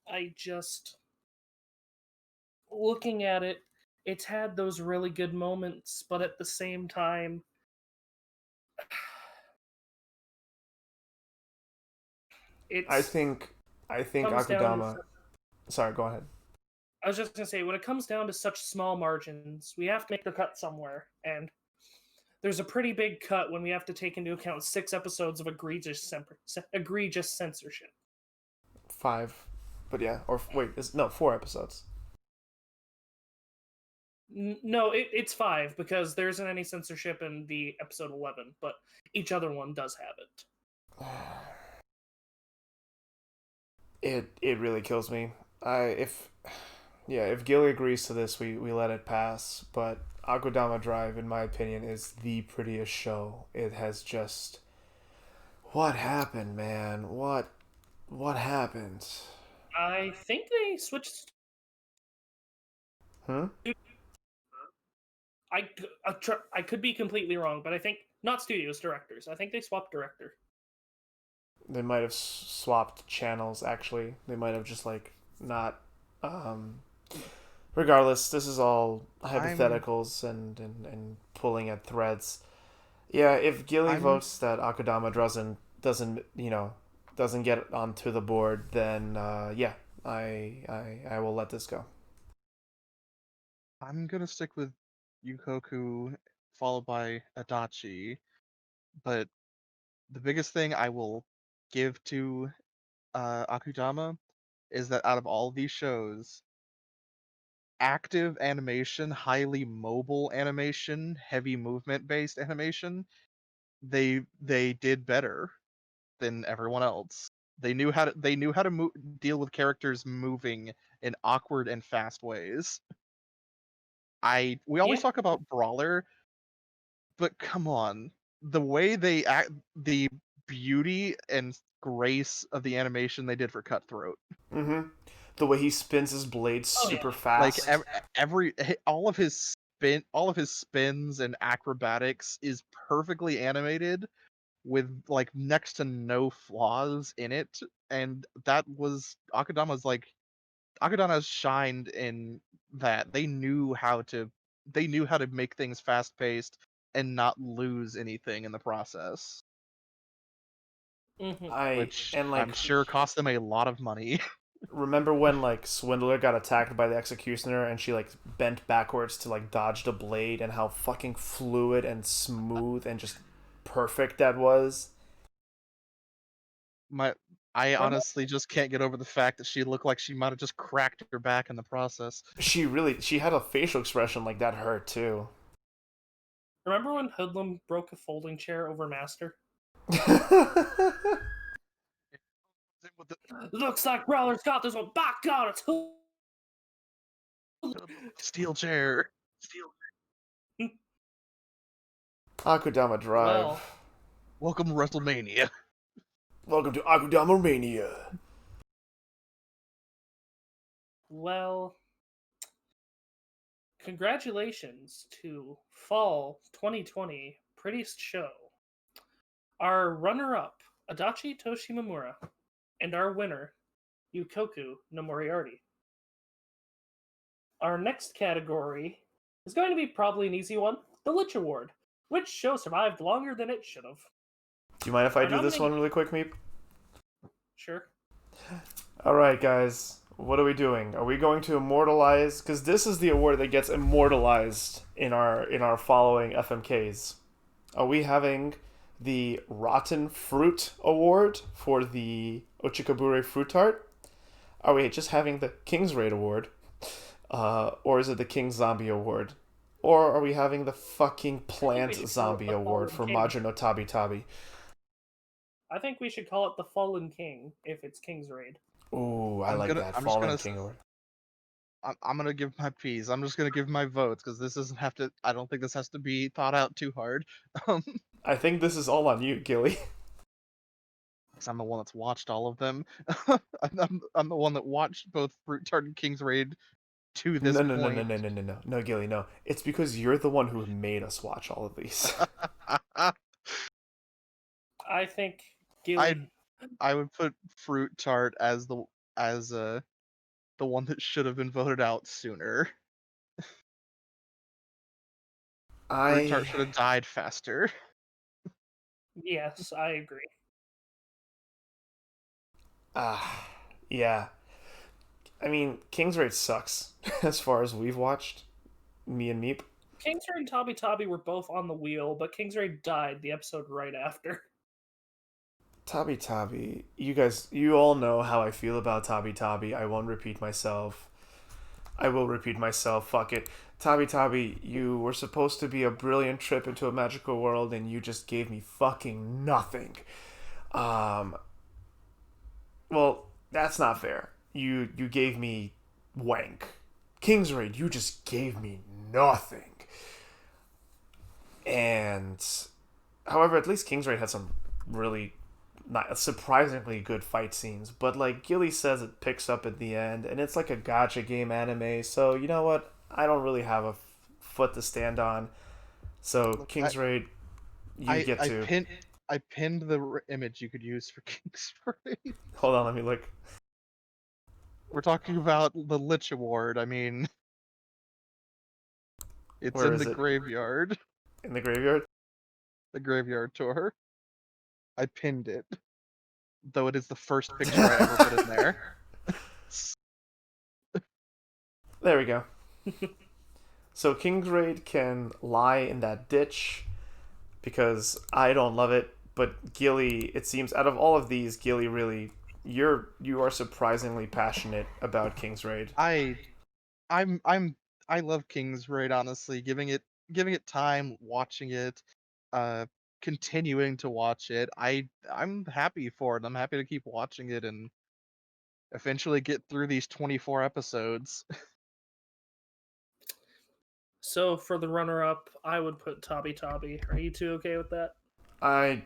I just looking at it, it's had those really good moments, but at the same time, I it's think I think comes down to. Akudama. Sorry, go ahead. I was just gonna say, when it comes down to such small margins, we have to make the cut somewhere, and there's a pretty big cut when we have to take into account 6 episodes of egregious censorship. 5, but yeah, or wait, no 4 episodes. No, it's 5 because there isn't any censorship in the episode 11, but each other one does have it. It really kills me. If Gilly agrees to this, we let it pass. But Akudama Drive, in my opinion, is the prettiest show. It has just what happened, man. What happened? I think they switched. Hmm. I could be completely wrong, but I think not studios, directors. I think they swapped director. They might have swapped channels. Actually, they might have just like not. Regardless, this is all I'm hypotheticals and pulling at threads. Yeah, if Gilly I'm votes that Akudama doesn't doesn't get onto the board, then yeah, I will let this go. I'm gonna stick with Yukoku followed by Adachi, but the biggest thing I will give to Akudama is that out of all these shows, active animation, highly mobile animation, heavy movement based animation, they did better than everyone else. They knew how to deal with characters moving in awkward and fast ways. We always Yeah. talk about Brawler, but come on, the way they act, the beauty and grace of the animation they did for Cutthroat. Mm-hmm. The way he spins his blades Oh yeah. super Like fast. all of his spins and acrobatics is perfectly animated with like next to no flaws in it, and that was Akudama's shined in that. They knew how to make things fast paced and not lose anything in the process, Hmm. I which and I'm like sure cost them a lot of money. remember when like Swindler got attacked by the executioner and she like bent backwards to like dodge the blade and how fucking fluid and smooth and just perfect that was. My I Remember, honestly just can't get over the fact that she looked like she might have just cracked her back in the process. She had a facial expression like that hurt too. remember when Hoodlum broke a folding chair over Master? With the Looks like Brawler's got this one. By God, it's Hoodlum. steel chair. Akudama Well, Drive. Welcome to WrestleMania. Welcome to Akudama Mania. well, congratulations to Fall 2020 Prettiest Show. Our runner-up, Adachi Toshimamura, and our winner, Yukoku no Moriarty. Our next category is going to be probably an easy one, the Lich Award. Which show survived longer than it should have? Do you mind if I Our do this nominating. one really quick, Meep? Sure. Alright, guys. What are we doing? Are we going to immortalize? Because this is the award that gets immortalized in our following FMKs. Are we having the Rotten Fruit Award for the Ochikabure Fruit Tart? Are we just having the King's Raid Award? Or is it the King Zombie Award? Or are we having the fucking I think we Plant should call it Zombie the Award Fallen for King. Majin no Tabi Tabi? I think we should call it the Fallen King if it's King's Raid. Ooh, I I'm like gonna. that. I'm just Fallen gonna. King Award. I'm gonna give my piece. I'm just gonna give my votes because this doesn't have to. I don't think this has to be thought out too hard. Um, I think this is all on you, Gilly. 'Cause I'm the one that's watched all of them. I'm the one that watched both Fruit Tart and King's Raid to this No, no, no, no, point. no, no, no, no, no, Gilly, no. It's because you're the one who made us watch all of these. I think I Gilly. I would put Fruit Tart as the as the one that should have been voted out sooner. Fruit Tart I should have died faster. Yes, I agree. yeah. I mean, King's Raid sucks as far as we've watched. Me and Meep. Kingsray and Tabi Tabi were both on the wheel, but Kingsray died the episode right after. Tabi Tabi. You guys, you all know how I feel about Tabi Tabi. I won't repeat myself. I will repeat myself. Fuck it. Tabi Tabi, you were supposed to be a brilliant trip into a magical world, and you just gave me fucking nothing. Um, well, that's not fair. You gave me wank. King's Raid, you just gave me nothing. And however, at least King's Raid had some really not surprisingly good fight scenes. But like Gilly says, it picks up at the end, and it's like a gotcha game anime. So you know what? I don't really have a foot to stand on. So Look, King's Raid, you I, get I to pinned I pinned the image you could use for King's Raid. hold on. Let me look. We're talking about the Lich Award. I mean, it's Where in is the it? graveyard. In the graveyard. The graveyard tour. I pinned it, though it is the first picture I ever put in there. There we go. So King's Raid can lie in that ditch because I don't love it, but Gilly, it seems out of all of these, Gilly really you are surprisingly passionate about King's Raid. I I'm I love King's Raid, honestly. Giving it time, watching it, uh continuing to watch it. I'm happy for it. I'm happy to keep watching it and eventually get through these 24 episodes. So for the runner up, I would put Tabi Tabi. Are you two okay with that? I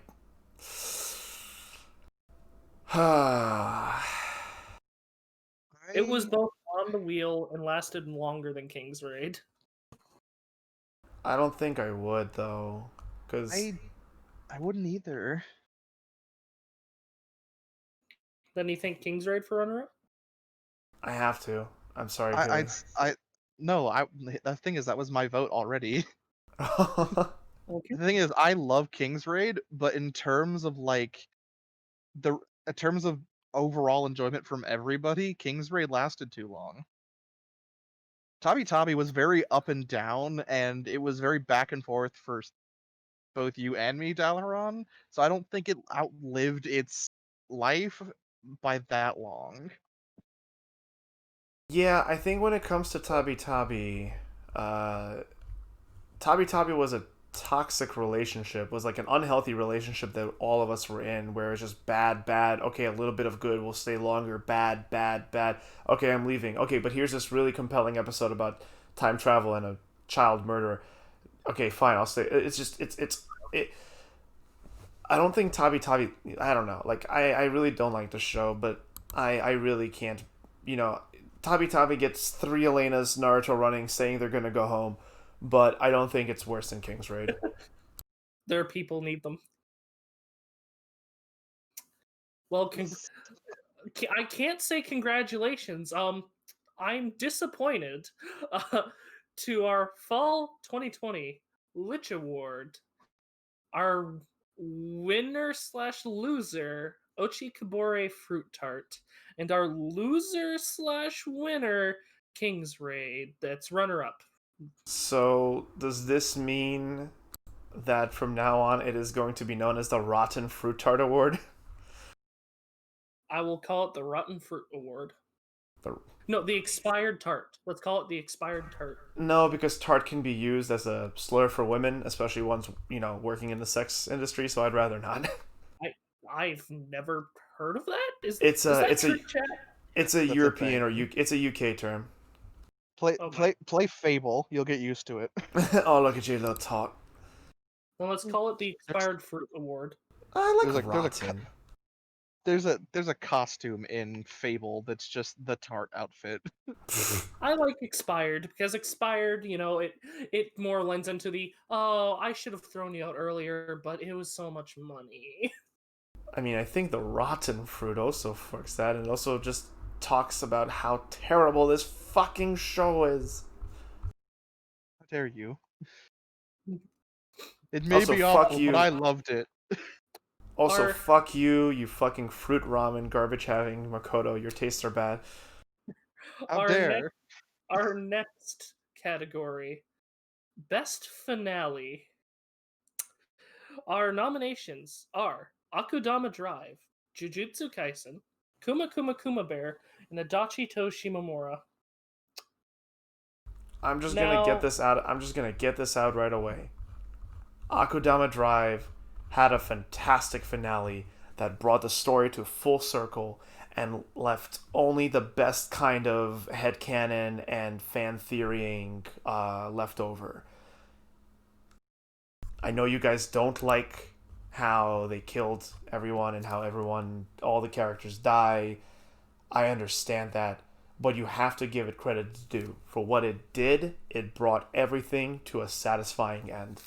It was I both on the wheel and lasted longer than King's Raid. I don't think I would though, because I I wouldn't either. Then you think King's Raid for runner up? I have to. I'm sorry, I Gilly. I'd I no, I the thing is that was my vote already. Okay. The thing is I love King's Raid, but in terms of like the in terms of overall enjoyment from everybody, King's Raid lasted too long. Tabi Tabi was very up and down, and it was very back and forth for both you and me, Dalaran. So I don't think it outlived its life by that long. Yeah, I think when it comes to Tabi Tabi, uh, Tabi Tabi was a toxic relationship, was like an unhealthy relationship that all of us were in, where it's just bad, bad. Okay, a little bit of good, we'll stay longer. Bad, bad, bad. Okay, I'm leaving. Okay, but here's this really compelling episode about time travel and a child murderer. Okay, fine, I'll stay. It's just it. I don't think Tabi Tabi. I don't know. Like I really don't like the show, but I really can't. You know, Tabi Tabi gets three Elenas Naruto running, saying they're gonna go home, but I don't think it's worse than King's Raid. Their people need them. Well, I can't say congratulations. I'm disappointed. Uh, to our fall 2020 Lich Award, our winner slash loser Ochi Kabore Fruit Tart, and our loser slash winner King's Raid. That's runner up. So does this mean that from now on it is going to be known as the Rotten Fruit Tart Award? I will call it the Rotten Fruit Award. The... No, the expired tart. Let's call it the expired tart. No, because tart can be used as a slur for women, especially ones working in the sex industry. So I'd rather not. I've never heard of that. It's Is a that it's a true, chat? it's a That's a European thing. or it's a UK term. Okay. Play Fable. You'll get used to it. Oh, look at you, little talk. Then let's call it the There's expired fruit award. I there's like a rotten. there's a costume in Fable that's just the tart outfit. I like expired because expired, it more lends into the I should have thrown you out earlier, but it was so much money. I mean, I think the rotten fruit also fucks that, and also just talks about how terrible this fucking show is. How dare you? It may Also, be fuck awful, but you. I loved it. Also, Our fuck you, you fucking fruit ramen garbage having Makoto. Your tastes are bad. How our next dare? our next category, best finale. Our nominations are Akudama Drive, Jujutsu Kaisen, Kuma Kuma Kuma Bear, and Adachi to Shimomura. I'm just gonna get Now, this out. I'm just gonna get this out right away. Akudama Drive had a fantastic finale that brought the story to full circle and left only the best kind of headcanon and fan theorying left over. I know you guys don't like how they killed everyone and how all the characters die. I understand that, but you have to give it credit to due. For what it did, it brought everything to a satisfying end.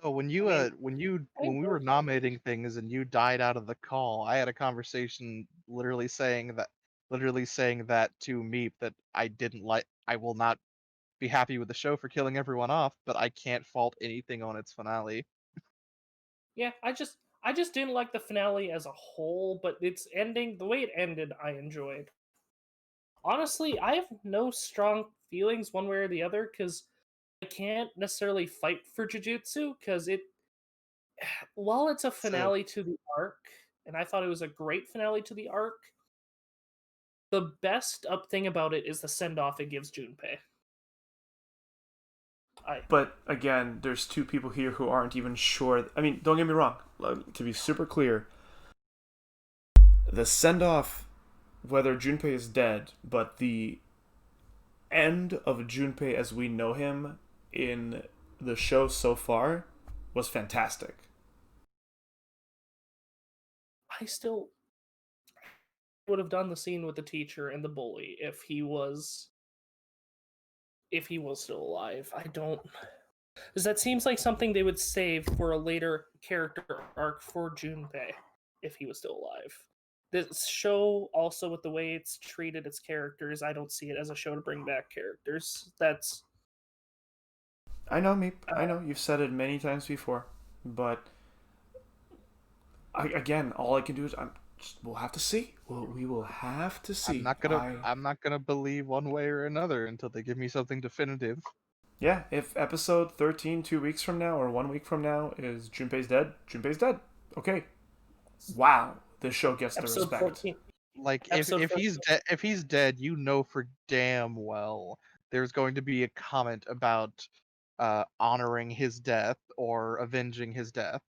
Oh, I mean, I when we were don't. nominating things and you died out of the call, I had a conversation literally saying that to Meep that I will not be happy with the show for killing everyone off, but I can't fault anything on its finale. Yeah, I just didn't like the finale as a whole, but its ending, the way it ended, I enjoyed. Honestly, I have no strong feelings one way or the other because I can't necessarily fight for Jujutsu because while it's a So finale to the arc, and I thought it was a great finale to the arc, the best up thing about it is the send off it gives Junpei. I But again, there's two people here who aren't even sure. I mean, don't get me wrong. To be super clear, the send off, whether Junpei is dead, but the end of Junpei as we know him in the show so far was fantastic. I still would have done the scene with the teacher and the bully if he was still alive. I don't, because that seems like something they would save for a later character arc for Junpei if he was still alive. This show, also with the way it's treated its characters, I don't see it as a show to bring back characters. That's I know, Meep. I uh, know you've said it many times before, but again, all I can do is we'll have to see. We will have to see. I'm not gonna believe one way or another until they give me something definitive. Yeah, if episode 13 2 weeks from now or 1 week from now is Junpei's dead, Junpei's dead. Okay. Wow, this show gets the episode respect. 14. Like Episode 14. if he's dead, you know for damn well there's going to be a comment about honoring his death or avenging his death.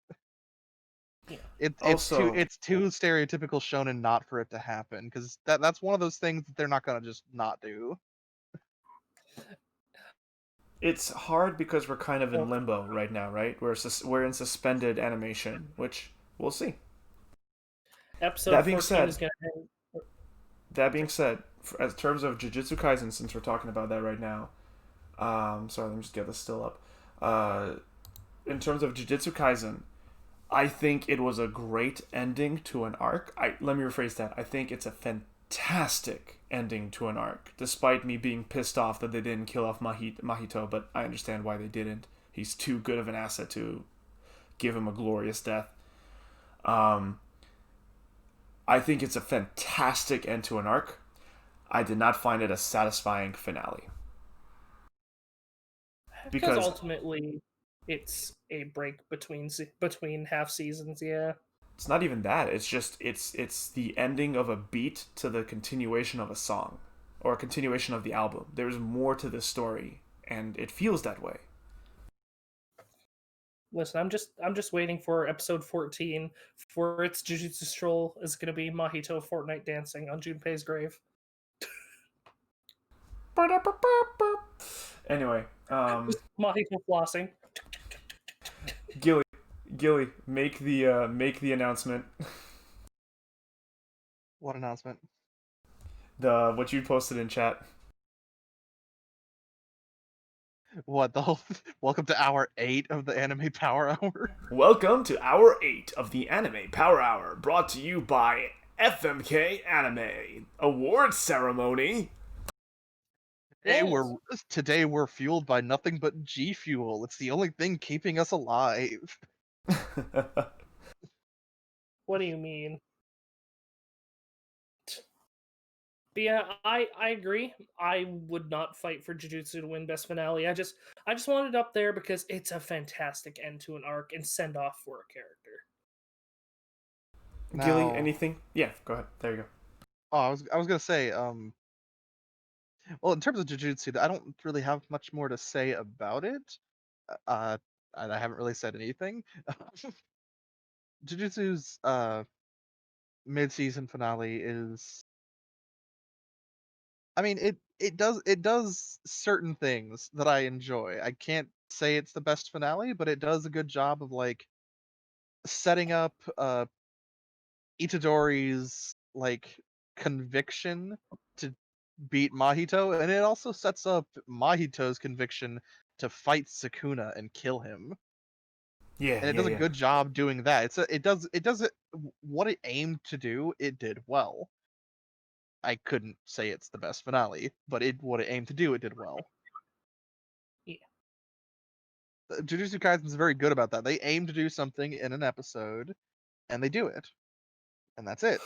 Yeah. Also, It's too stereotypical shonen not for it to happen because that's one of those things that they're not gonna just not do. it's hard because we're kind of in Well, limbo right now, right? We're in suspended animation, which we'll see. episode That being 14 said, is going to end. that being said, as terms of Jujutsu Kaisen, since we're talking about that right now, sorry, let me just get this still up. In terms of Jujutsu Kaisen, I think it was a great ending to an arc. Let me rephrase that. I think it's a fantastic ending to an arc, despite me being pissed off that they didn't kill off Mahito, but I understand why they didn't. He's too good of an asset to give him a glorious death. Um, I think it's a fantastic end to an arc. I did not find it a satisfying finale Because because ultimately, it's a break between half seasons. Yeah. it's not even that. It's just it's the ending of a beat to the continuation of a song or a continuation of the album. There's more to this story, and it feels that way. Listen, I'm just waiting for episode 14 for its Jujutsu Stroll is going to be Mahito Fortnite dancing on Junpei's grave. Anyway, Just Mahito flossing. Gilly, Gilly, make the announcement. What announcement? The what you posted in chat. What the whole welcome to hour 8 of the Anime Power Hour. Welcome to hour 8 of the Anime Power Hour, brought to you by FMK Anime Award Ceremony. Today Yes. we're today we're fueled by nothing but G Fuel. It's the only thing keeping us alive. What do you mean? But yeah, I agree. I would not fight for Jujutsu to win best finale. I just want it up there because it's a fantastic end to an arc and send off for a character. Gilly, Now, anything? Yeah, go ahead. There you go. oh, I was gonna say, well, in terms of Jujutsu, I don't really have much more to say about it. Uh, and I haven't really said anything. Jujutsu's mid-season finale is, I mean, it does certain things that I enjoy. I can't say it's the best finale, but it does a good job of like setting up Itadori's like conviction to beat Mahito, and it also sets up Mahito's conviction to fight Sukuna and kill him. Yeah, And it yeah, does a yeah. good job doing that. It does it what it aimed to do, it did well. I couldn't say it's the best finale, but it what it aimed to do, it did well. Yeah. Jujutsu Kaisen is very good about that. They aim to do something in an episode, and they do it, and that's it.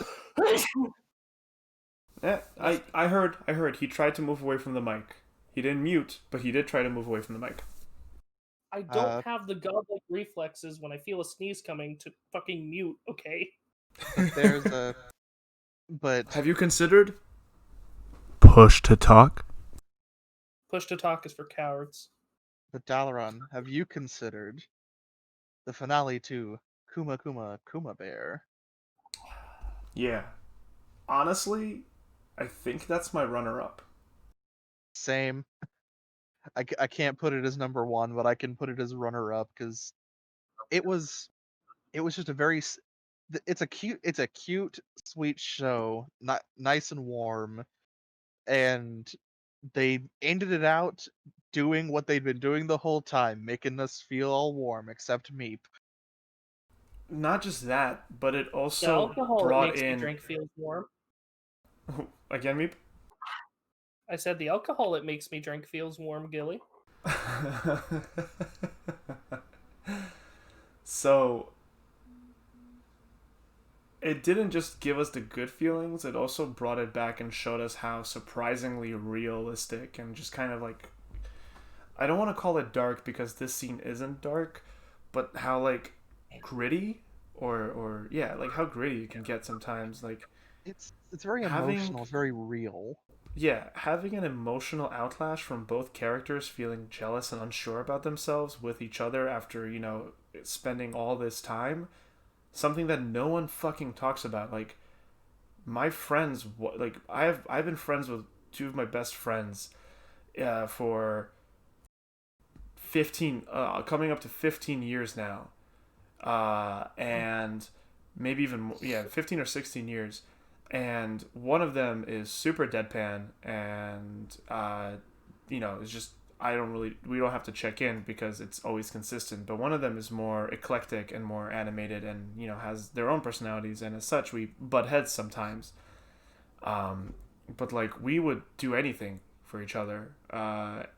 Yeah, Yes. I heard he tried to move away from the mic. He didn't mute, but he did try to move away from the mic. I don't Uh, have the godlike reflexes when I feel a sneeze coming to fucking mute, okay? but there's a but Have you considered push to talk? Push to talk is for cowards. but Dalaran, have you considered the finale to Kuma Kuma Kuma Bear? Yeah. Honestly, I think that's my runner up. Same. I can't put it as number one, but I can put it as runner up because it was it was just a very it's a cute sweet show, not nice and warm, and they ended it out doing what they'd been doing the whole time, making us feel all warm, except Meep. Not just that, but it The also alcohol it brought makes me in drink feels warm. again me. I said the alcohol it makes me drink feels warm, Gilly. So it didn't just give us the good feelings, it also brought it back and showed us how surprisingly realistic and just kind of like, I don't want to call it dark because this scene isn't dark, but how like gritty or yeah, like how gritty it can get sometimes. Like It's very having emotional, it's very real. yeah, having an emotional outlash from both characters feeling jealous and unsure about themselves with each other after, spending all this time, something that no one fucking talks about. Like my friends, like I've been friends with two of my best friends for 15 coming up to 15 years now. And maybe even more, yeah, 15 or 16 years. And one of them is super deadpan and it's just we don't have to check in because it's always consistent, but one of them is more eclectic and more animated and has their own personalities, and as such we butt heads sometimes. But like we would do anything for each other,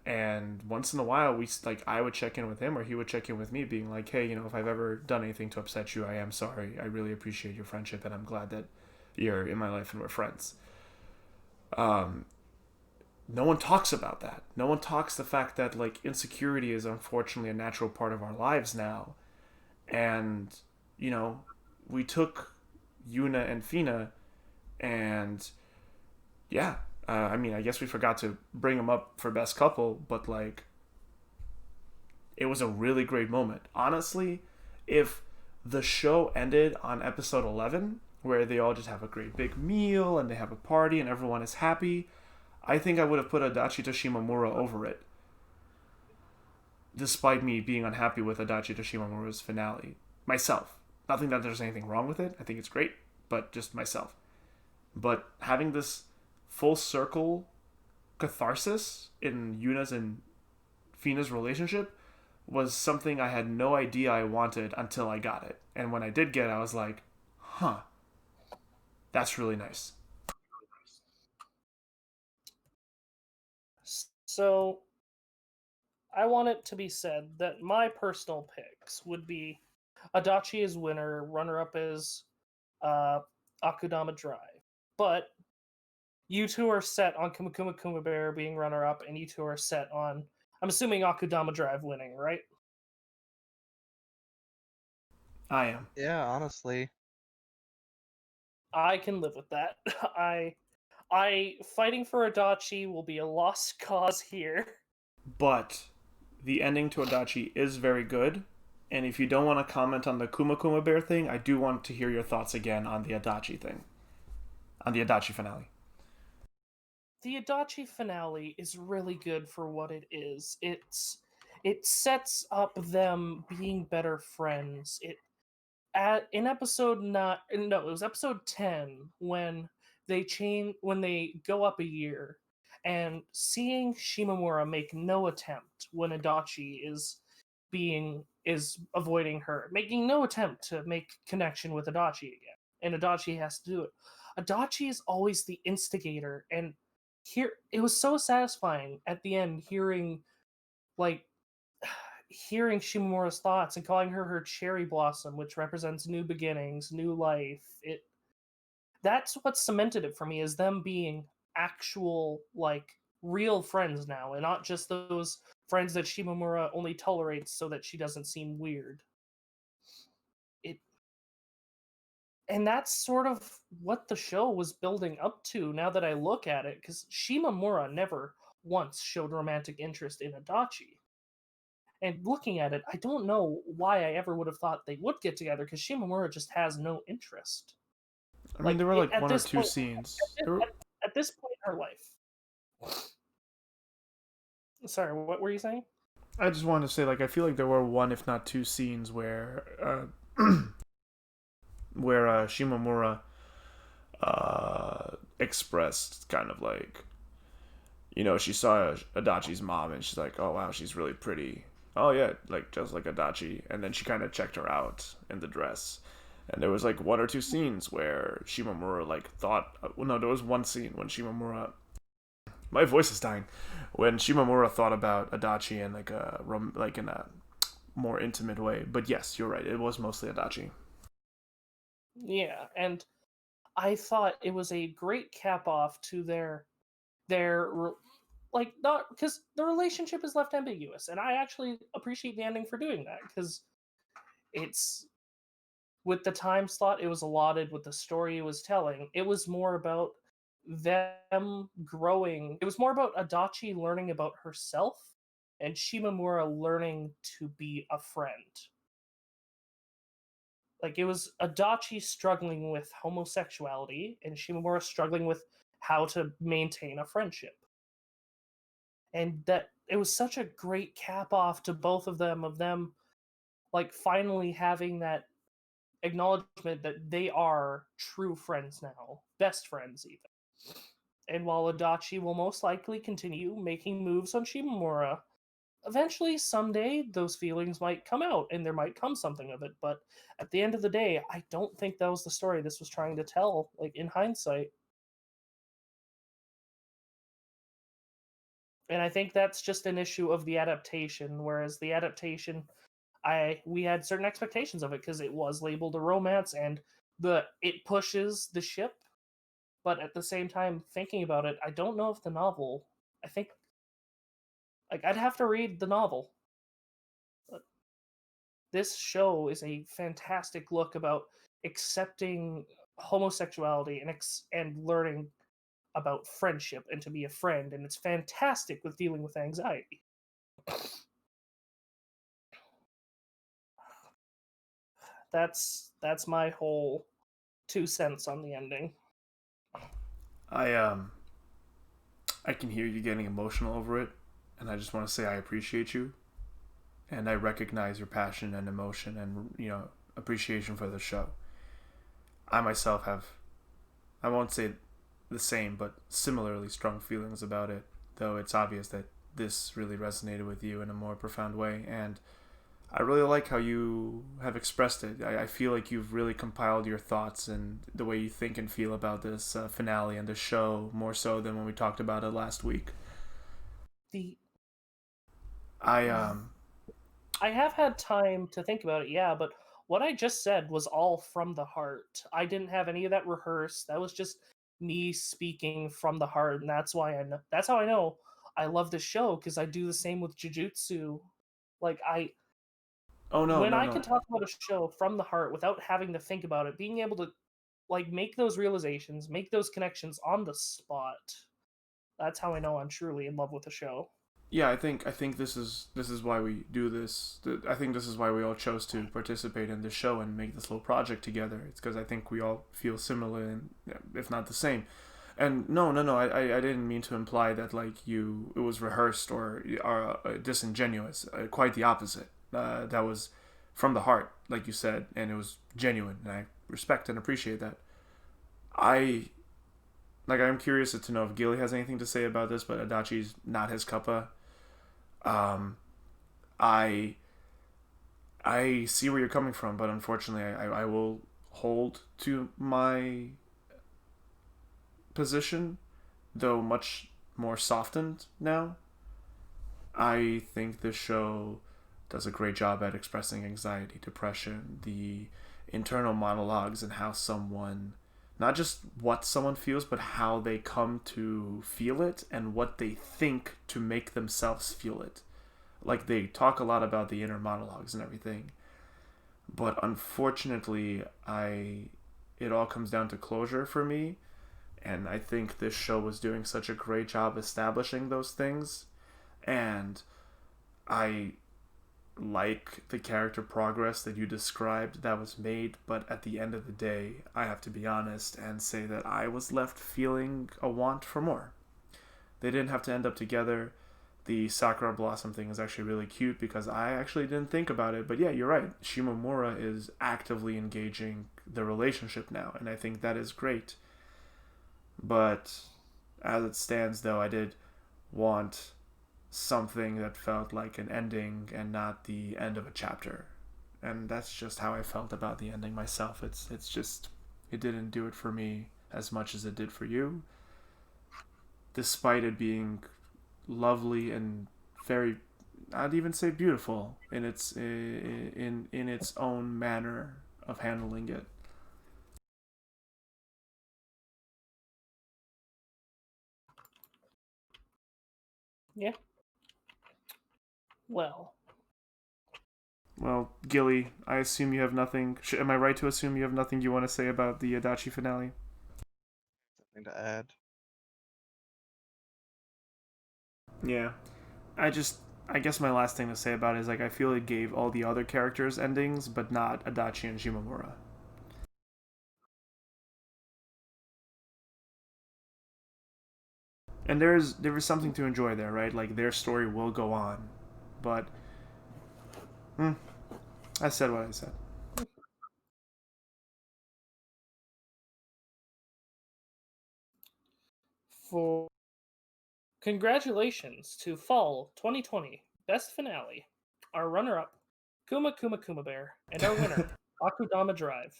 and once in a while we like I would check in with him or he would check in with me, being like, hey, if I've ever done anything to upset you, I am sorry. I really appreciate your friendship and I'm glad that you're in my life and we're friends. um no one talks about that. No one talks the fact that like insecurity is unfortunately a natural part of our lives now. And you know we took Yuna and Fina, and yeah, I mean, I guess we forgot to bring them up for best couple, but like, it was a really great moment. Honestly, if the show ended on episode 11, where they all just have a great big meal and they have a party and everyone is happy, I think I would have put Adachi to Shimamura over it, despite me being unhappy with Adachi to Shimamura's finale. Myself. Nothing that there's anything wrong with it. I think it's great, but just myself. But having this full circle catharsis in Yuna's and Fina's relationship was something I had no idea I wanted until I got it. And when I did get it, I was like, huh. That's really nice. So I want it to be said that my personal picks would be Adachi as winner, runner up as uh, Akudama Drive. But you two are set on Kumakuma Kuma Bear being runner up, and you two are set on, I'm assuming, Akudama Drive winning, right? I am. Yeah, honestly. I can live with that. I fighting for Adachi will be a lost cause here. But the ending to Adachi is very good. And if you don't want to comment on the Kuma Kuma Bear thing, I do want to hear your thoughts again on the Adachi thing, on the Adachi finale. The Adachi finale is really good for what it is. It sets up them being better friends. It in episode not no, it was episode 10 when they go up a year, and seeing Shimamura make no attempt when Adachi is avoiding her, making no attempt to make connection with Adachi again, and Adachi has to do it. Adachi is always the instigator, and here it was so satisfying at the end like hearing Shimamura's thoughts and calling her cherry blossom, which represents new beginnings, new life. That's what cemented it for me, is them being actual, like, real friends now, and not just those friends that Shimamura only tolerates so that she doesn't seem weird. It and that's sort of what the show was building up to now that I look at it, because Shimamura never once showed romantic interest in Adachi. And looking at it, I don't know why I ever would have thought they would get together, because Shimamura just has no interest. I mean, Like there were like at one or this two point, scenes. There were, at this point in her life. Sorry, what were you saying? I just wanted to say, like, I feel like there were one, if not two, scenes where where Shimamura expressed kind of like, she saw Adachi's mom and she's like, oh wow, she's really pretty. Oh yeah, like just like Adachi. And then she kind of checked her out in the dress. And there was like one or two scenes where Shimamura like thought. Well, no, there was one scene when Shimamura. My voice is dying. When Shimamura thought about Adachi in like in a more intimate way. But yes, you're right. It was mostly Adachi. Yeah, and I thought it was a great cap off to their like, not because the relationship is left ambiguous, and I actually appreciate the ending for doing that, because it's with the time slot it was allotted, with the story it was telling, it was more about them growing. It was more about Adachi learning about herself and Shimamura learning to be a friend. Like, it was Adachi struggling with homosexuality and Shimamura struggling with how to maintain a friendship. And that it was such a great cap off to both of them like finally having that acknowledgement that they are true friends now, best friends even. And while Adachi will most likely continue making moves on Shimamura, eventually someday those feelings might come out and there might come something of it. But at the end of the day, I don't think that was the story this was trying to tell, like, in hindsight. And I think that's just an issue of the adaptation, whereas the adaptation, I we had certain expectations of it because it was labeled a romance, and it pushes the ship. But at the same time, thinking about it, I don't know if the novel. I think, like, I'd have to read the novel. But this show is a fantastic look about accepting homosexuality and learning about friendship and to be a friend, and it's fantastic with dealing with anxiety. That's my whole 2 cents on the ending. I I can hear you getting emotional over it, and I just want to say I appreciate you, and I recognize your passion and emotion and appreciation for the show. I myself have, I won't say the same, but similarly strong feelings about it. Though it's obvious that this really resonated with you in a more profound way, and I really like how you have expressed it. I feel like you've really compiled your thoughts and the way you think and feel about this finale and the show more so than when we talked about it last week. The I I have had time to think about it, yeah, but what I just said was all from the heart. I didn't have any of that rehearsed. That was just me speaking from the heart, and that's why I know. That's how I know I love this show because I do the same with Jujutsu. Like I, oh no when no I no can talk about a show from the heart without having to think about it, being able to like make those realizations, make those connections on the spot. That's how I know I'm truly in love with the show. yeah, I think this is why we do this. I think this is why we all chose to participate in this show and make this little project together. It's because I think we all feel similar and if not the same. And no, I didn't mean to imply that like you it was rehearsed or disingenuous. Quite the opposite. That was from the heart, like you said, and it was genuine, and I respect and appreciate that. I I'm curious to know if Gilly has anything to say about this, but Adachi's not his cuppa. Um, I I see where you're coming from, but unfortunately, I will hold to my position, though much more softened now. I think this show does a great job at expressing anxiety, depression, the internal monologues, and how someone, not just what someone feels, but how they come to feel it and what they think to make themselves feel it. Like they talk a lot about the inner monologues and everything, but unfortunately, I it all comes down to closure for me, and I think this show was doing such a great job establishing those things, and I like the character progress that you described that was made, but at the end of the day, I have to be honest and say that I was left feeling a want for more. They didn't have to end up together. The Sakura Blossom thing is actually really cute because I actually didn't think about it, but yeah, you're right. Shimomura is actively engaging the relationship now, and I think that is great. But as it stands, though, I did want something that felt like an ending and not the end of a chapter. And that's just how I felt about the ending myself. It's just it didn't do it for me as much as it did for you, despite it being lovely and very I'd even say beautiful in its own manner of handling it. Yeah. Well, Well, Gilly, I assume you have nothing. Am I right to assume you have nothing you want to say about the Adachi finale? Something to add. Yeah, I just I guess my last thing to say about it is like I feel it gave all the other characters endings, but not Adachi and Shimomura. And there is something to enjoy there, right? Like their story will go on, but hmm, I said what I said. for congratulations to Fall 2020 Best Finale. Our runner up, Kuma Kuma Kuma Bear, and our winner, Akudama Drive.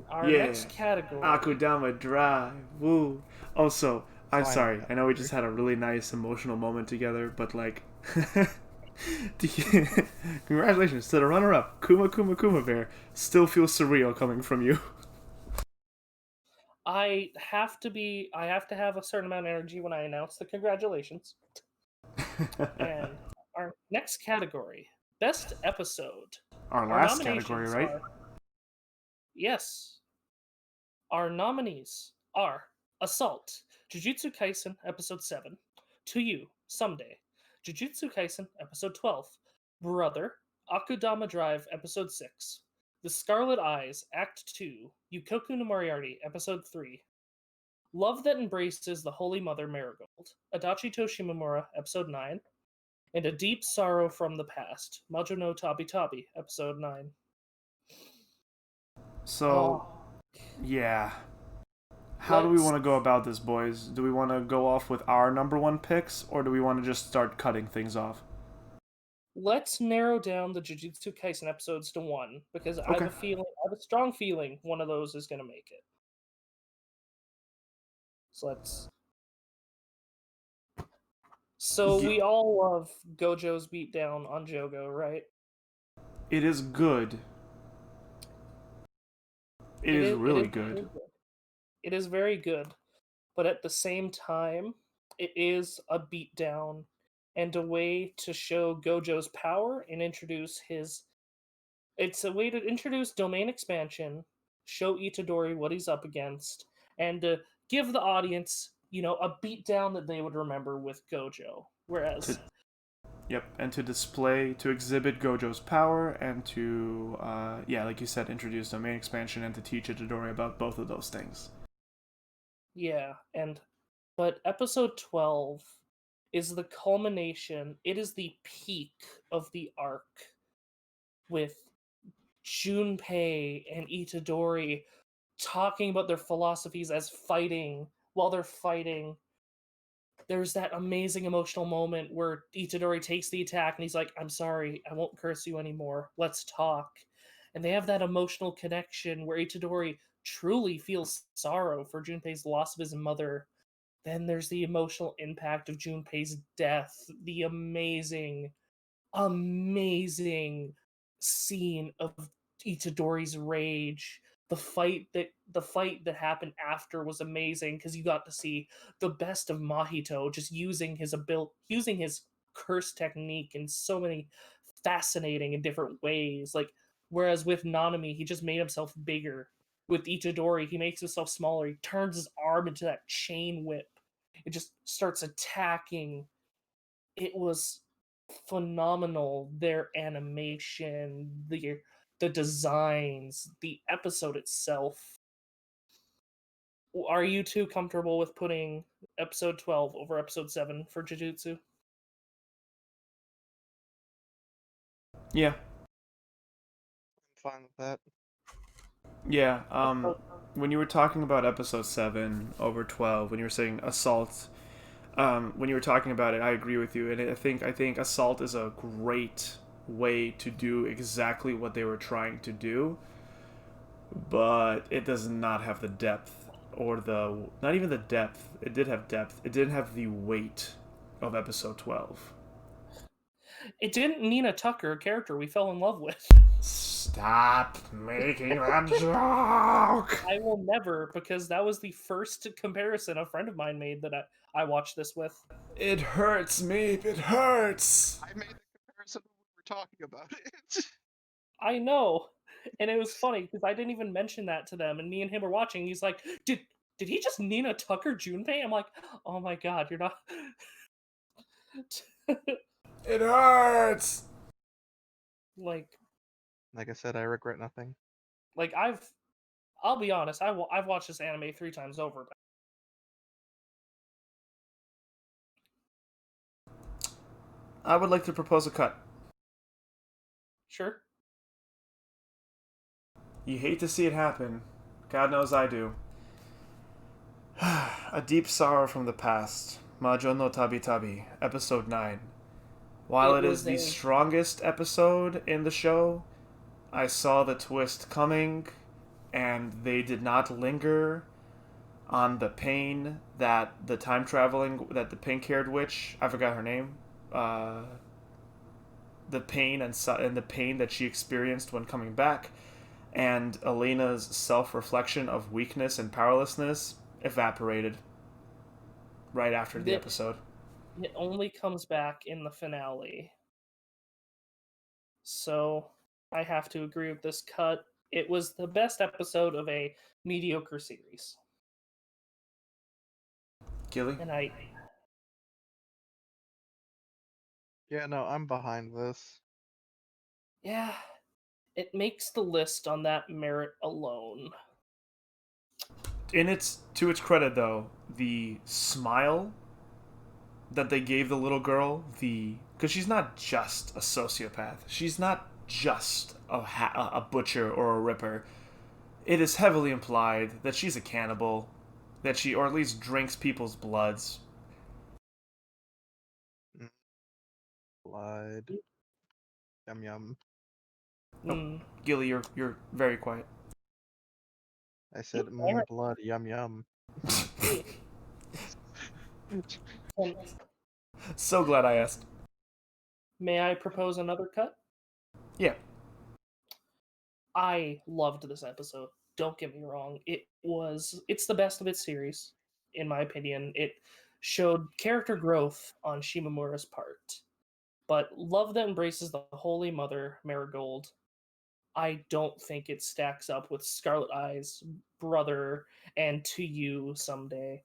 Our Yeah, next category. Akudama Drive. Woo. Also, I'm Final sorry. I know we category. just had a really nice emotional moment together, but like, congratulations to the runner-up, Kuma Kuma Kuma Bear. Still feels surreal coming from you. I have to have a certain amount of energy when I announce the congratulations. And our next category, Best Episode. Our Our last category, nominations right? are yes, our nominees are Assault, Jujutsu Kaisen Episode 7, To You, Someday, Jujutsu Kaisen Episode 12, Brother, Akudama Drive Episode 6, The Scarlet Eyes Act 2, Yukoku no Moriarty Episode 3, Love That Embraces the Holy Mother Marigold, Adachi Toshimamura Episode 9, and A Deep Sorrow from the Past, Majo no Tabi Tabi Episode 9. So, Oh, yeah. How do we let's want to go about this, boys? Do we want to go off with our number one picks, or do we want to just start cutting things off? let's narrow down the Jujutsu Kaisen episodes to one because I have Okay. a feeling, I have a strong feeling one of those is going to make it. So let's. So Ye- we all love Gojo's beatdown on Jogo, right? It is good. It It is is. It really is good. very good. It is very good, but at the same time, it is a beatdown and a way to show Gojo's power and introduce his. It's a way to introduce domain expansion, show Itadori what he's up against, and to give the audience, a beatdown that they would remember with Gojo. To Whereas, Yep, and to display, to exhibit Gojo's power, and to, yeah, like you said, introduce domain expansion and to teach Itadori about both of those things. yeah, but episode 12 is the culmination, it is the peak of the arc with Junpei and Itadori talking about their philosophies as fighting while they're fighting. There's that amazing emotional moment where Itadori takes the attack and he's like, I'm sorry, I won't curse you anymore. Let's talk. And they have that emotional connection where Itadori truly feels sorrow for Junpei's loss of his mother. Then there's the emotional impact of Junpei's death, the amazing scene of Itadori's rage. The fight that happened after was amazing because you got to see the best of Mahito just using his curse technique in so many fascinating and different ways. Like whereas with Nanami, he just made himself bigger. With Itadori, he makes himself smaller. He turns his arm into that chain whip. It just starts attacking. It was phenomenal. Their animation, the designs, the episode itself. Are you too comfortable with putting episode 12 over episode 7 for Jujutsu? Yeah, I'm fine with that. yeah. Episode- When you were talking about episode 7 over 12, when you were saying assault, when you were talking about it, I agree with you, and I think assault is a great way to do exactly what they were trying to do, but it does not have the depth or the not even the depth. It did have depth. It didn't have the weight of episode 12. It didn't Nina Tucker, a character we fell in love with. Stop making that joke. I will never, because that was the first comparison a friend of mine made that I watched this with. It hurts me. It hurts. I made the comparison when we were talking about it. I know. And it was funny because I didn't even mention that to them. And me and him were watching. He's like, did he just Nina Tucker Junpei? I'm like, oh my god, you're not. It hurts. like, Like I said, I regret nothing. like I'll be honest, I've watched this anime 3 times over. But I would like to propose a cut. sure. You hate to see it happen. God knows I do. A deep sorrow from the past. Majo no Tabi Tabi, episode 9. While It it is was the a strongest episode in the show, I saw the twist coming, and they did not linger on the pain that the pink-haired witch, I forgot her name, uh, the pain and the pain that she experienced when coming back, and Elena's self-reflection of weakness and powerlessness evaporated right after the it, episode. it only comes back in the finale. So I have to agree with this cut. It was the best episode of a mediocre series. Gilly? And I Yeah, no, I'm behind this. yeah, it makes the list on that merit alone. To its credit though, the smile that they gave the little girl, because she's not just a sociopath. She's not just a butcher or a ripper. It is heavily implied that she's a cannibal, that she, or at least drinks people's bloods. Blood. Yum yum. Nope. Mm. Gilly, you're very quiet. I said Alright. blood, yum yum. Um, So glad I asked. May I propose another cut? Yeah. I loved this episode. Don't get me wrong. It's the best of its series, in my opinion. It showed character growth on Shimamura's part. But love that embraces the Holy Mother, Marigold, I don't think it stacks up with Scarlet Eye's brother and To You Someday.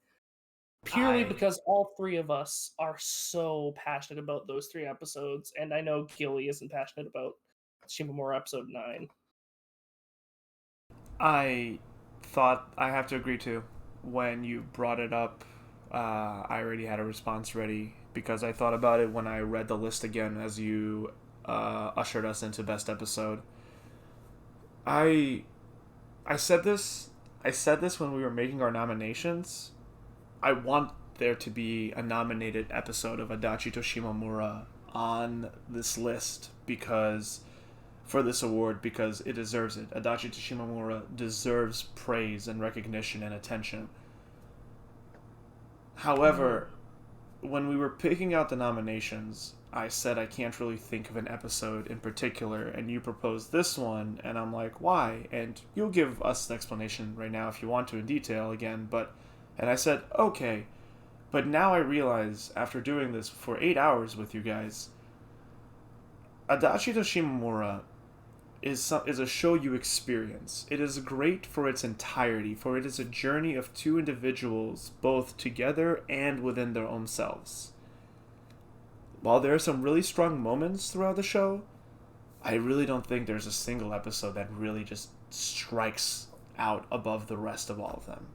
Purely I because all three of us are so passionate about those three episodes, and I know Gilly isn't passionate about Shimamura episode 9. I thought I have to agree too. When you brought it up, I already had a response ready because I thought about it when I read the list again as you ushered us into best episode. I I said this. I said this when we were making our nominations. I want there to be a nominated episode of Adachi Toshimamura on this list because for this award because it deserves it. Adachi Toshimamura deserves praise and recognition and attention. Mhm. However, when we were picking out the nominations, I said I can't really think of an episode in particular, and you proposed this one, and I'm like, why? And you'll give us the explanation right now if you want to in detail again, and I said, okay. But now I realize, after doing this for 8 hours with you guys, Adachi Toshimamura is a show you experience. It is great for its entirety, for it is a journey of two individuals, both together and within their own selves. While there are some really strong moments throughout the show, I really don't think there's a single episode that really just strikes out above the rest of all of them.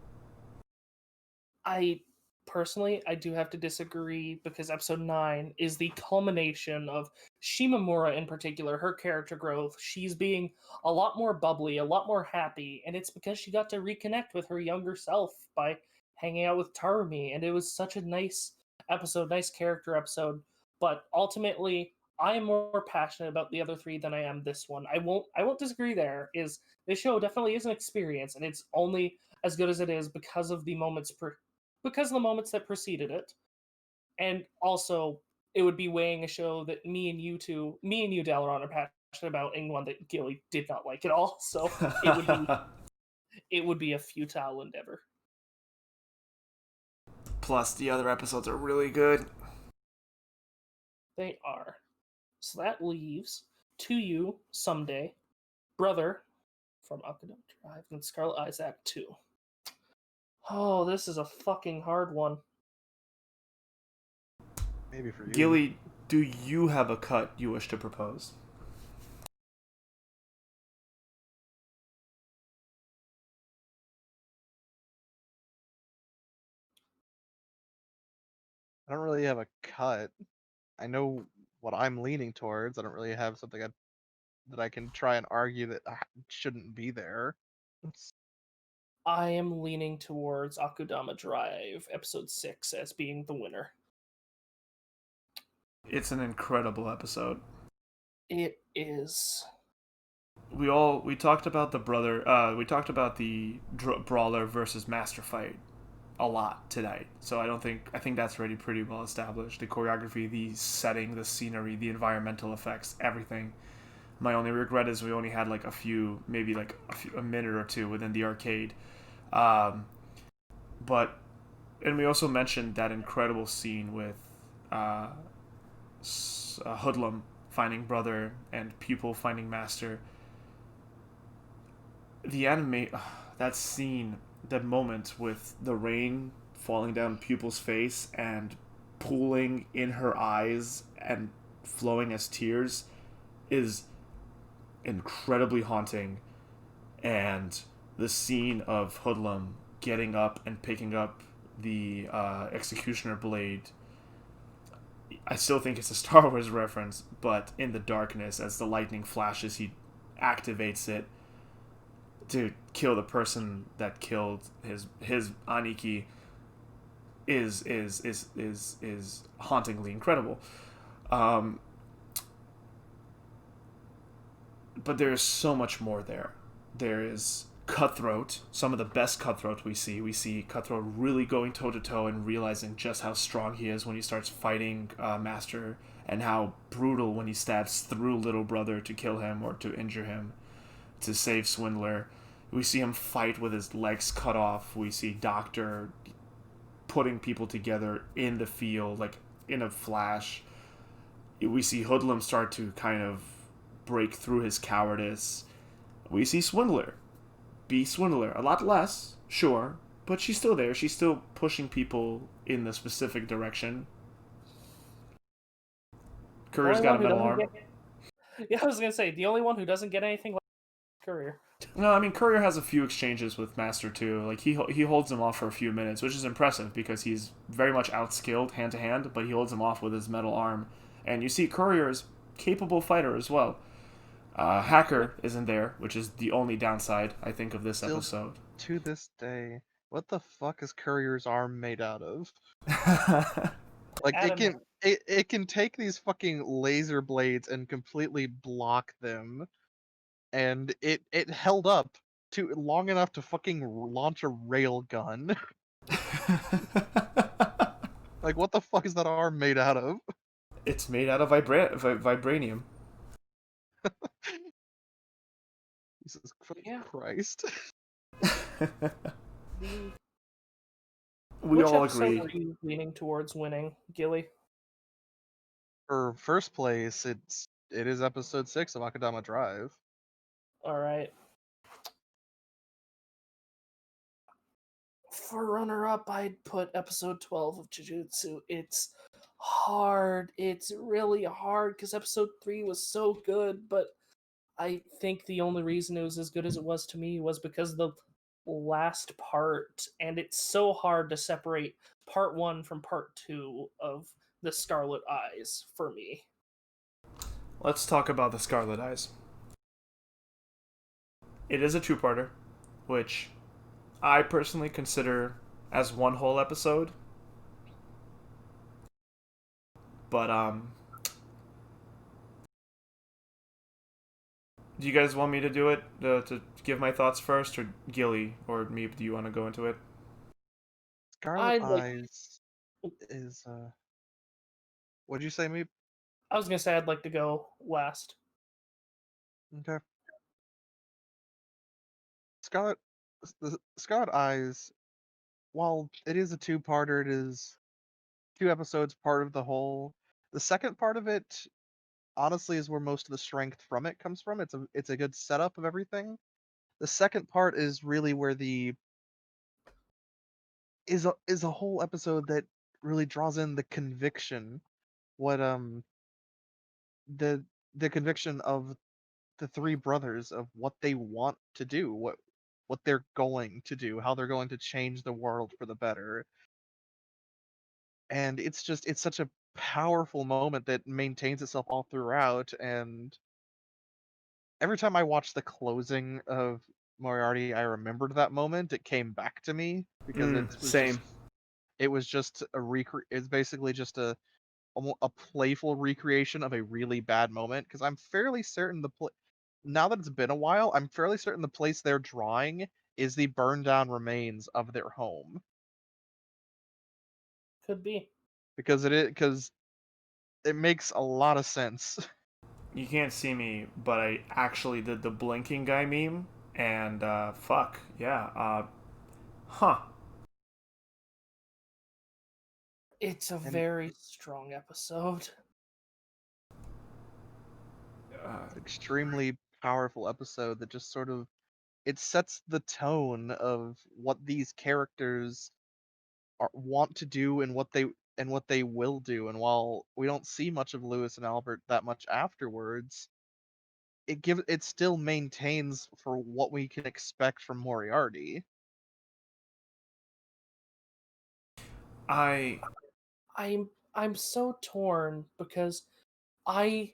I personally I do have to disagree because episode 9 is the culmination of Shimamura in particular, her character growth. She's being a lot more bubbly, a lot more happy, and it's because she got to reconnect with her younger self by hanging out with Tarumi, and it was such a nice episode, nice character episode. But ultimately, I am more passionate about the other three than I am this one. I won't disagree there. Is this show definitely is an experience, and it's only as good as it is because of the moments that preceded it. And also, it would be weighing a show that me and you, Dalaran, are passionate about, and one that Gilly did not like at all. So it would be a futile endeavor. Plus, the other episodes are really good. They are. So that leaves To You Someday, Brother from Akadem Drive, and Scarlet Eyes Act 2. Oh, this is a fucking hard one. Maybe for you. Gilly, do you have a cut you wish to propose? I don't really have a cut. I know what I'm leaning towards. I don't really have something that I can try and argue that shouldn't be there. I am leaning towards Akudama Drive, episode 6, as being the winner. It's an incredible episode. It is. We talked about we talked about the brawler versus master fight a lot tonight. So I think that's already pretty well established. The choreography, the setting, the scenery, the environmental effects, everything. My only regret is we only had like maybe like a minute or two within the arcade. Um, but and we also mentioned that incredible scene with uh, Hoodlum finding brother and pupil finding master. The anime, that scene, that moment with the rain falling down pupil's face and pooling in her eyes and flowing as tears is incredibly haunting. And the scene of Hoodlum getting up and picking up the executioner blade, I still think it's a Star Wars reference, but in the darkness, as the lightning flashes, he activates it to kill the person that killed his Aniki is hauntingly incredible. Um, but there is so much more there. There is Cutthroat, some of the best Cutthroat we see. We see Cutthroat really going toe to toe and realizing just how strong he is when he starts fighting Master, and how brutal when he stabs through Little Brother to kill him or to injure him to save Swindler. We see him fight with his legs cut off. We see Doctor putting people together in the field, like in a flash. We see Hoodlum start to kind of break through his cowardice. We see Swindler be Swindler. A lot less, sure, but she's still there. She's still pushing people in the specific direction. The Courier's only got a one who metal doesn't arm. get yeah, I was gonna say the only one who doesn't get anything like Courier. No, I mean Courier has a few exchanges with Master too. Like he holds him off for a few minutes, which is impressive because he's very much outskilled hand to hand, but he holds him off with his metal arm. And you see Courier is capable fighter as well. Hacker isn't there, which is the only downside I think of this Still, episode. to this day, what the fuck is Courier's arm made out of? Like Adamant. it can take these fucking laser blades and completely block them, and it held up to long enough to fucking launch a rail gun. Like what the fuck is that arm made out of? It's made out of vibranium. Jesus Yeah. Christ. The We which all episode agree. are you leaning towards winning, Gilly? For first place, it is episode 6 of Akadama Drive. All right. For runner-up, I'd put episode 12 of Jujutsu. It's hard. It's really hard because episode 3 was so good, but I think the only reason it was as good as it was to me was because of the last part, and it's so hard to separate part 1 from part 2 of the Scarlet Eyes for me. Let's talk about the Scarlet Eyes. It is a two-parter, which I personally consider as one whole episode. But do you guys want me to do it to give my thoughts first, or Gilly or me? Do you want to go into it? Scarlet I'd like Eyes is what'd you say, me? I was gonna say I'd like to go last. Okay. Scarlet the Scarlet Eyes, while it is a two-parter, it is 2 episodes part of the whole. The second part of it honestly is where most of the strength from it comes from. It's a good setup of everything. The second part is really where the is a whole episode that really draws in the conviction, what the the conviction of the three brothers of what they want to do, what they're going to do, how they're going to change the world for the better. And it's such a powerful moment that maintains itself all throughout. And every time I watched the closing of Moriarty, I remembered that moment. It came back to me because Same. it was just it's basically just a playful recreation of a really bad moment, because I'm fairly certain now that it's been a while, I'm fairly certain the place they're drawing is the burned down remains of their home, Could be. because it makes a lot of sense. You can't see me, but I actually did the blinking guy meme, and fuck yeah, huh. It's a And very strong episode. Uh, extremely powerful episode that just sort of it sets the tone of what these characters want to do and what they will do. And while we don't see much of Lewis and Albert that much afterwards, it still maintains for what we can expect from Moriarty. I I'm so torn because I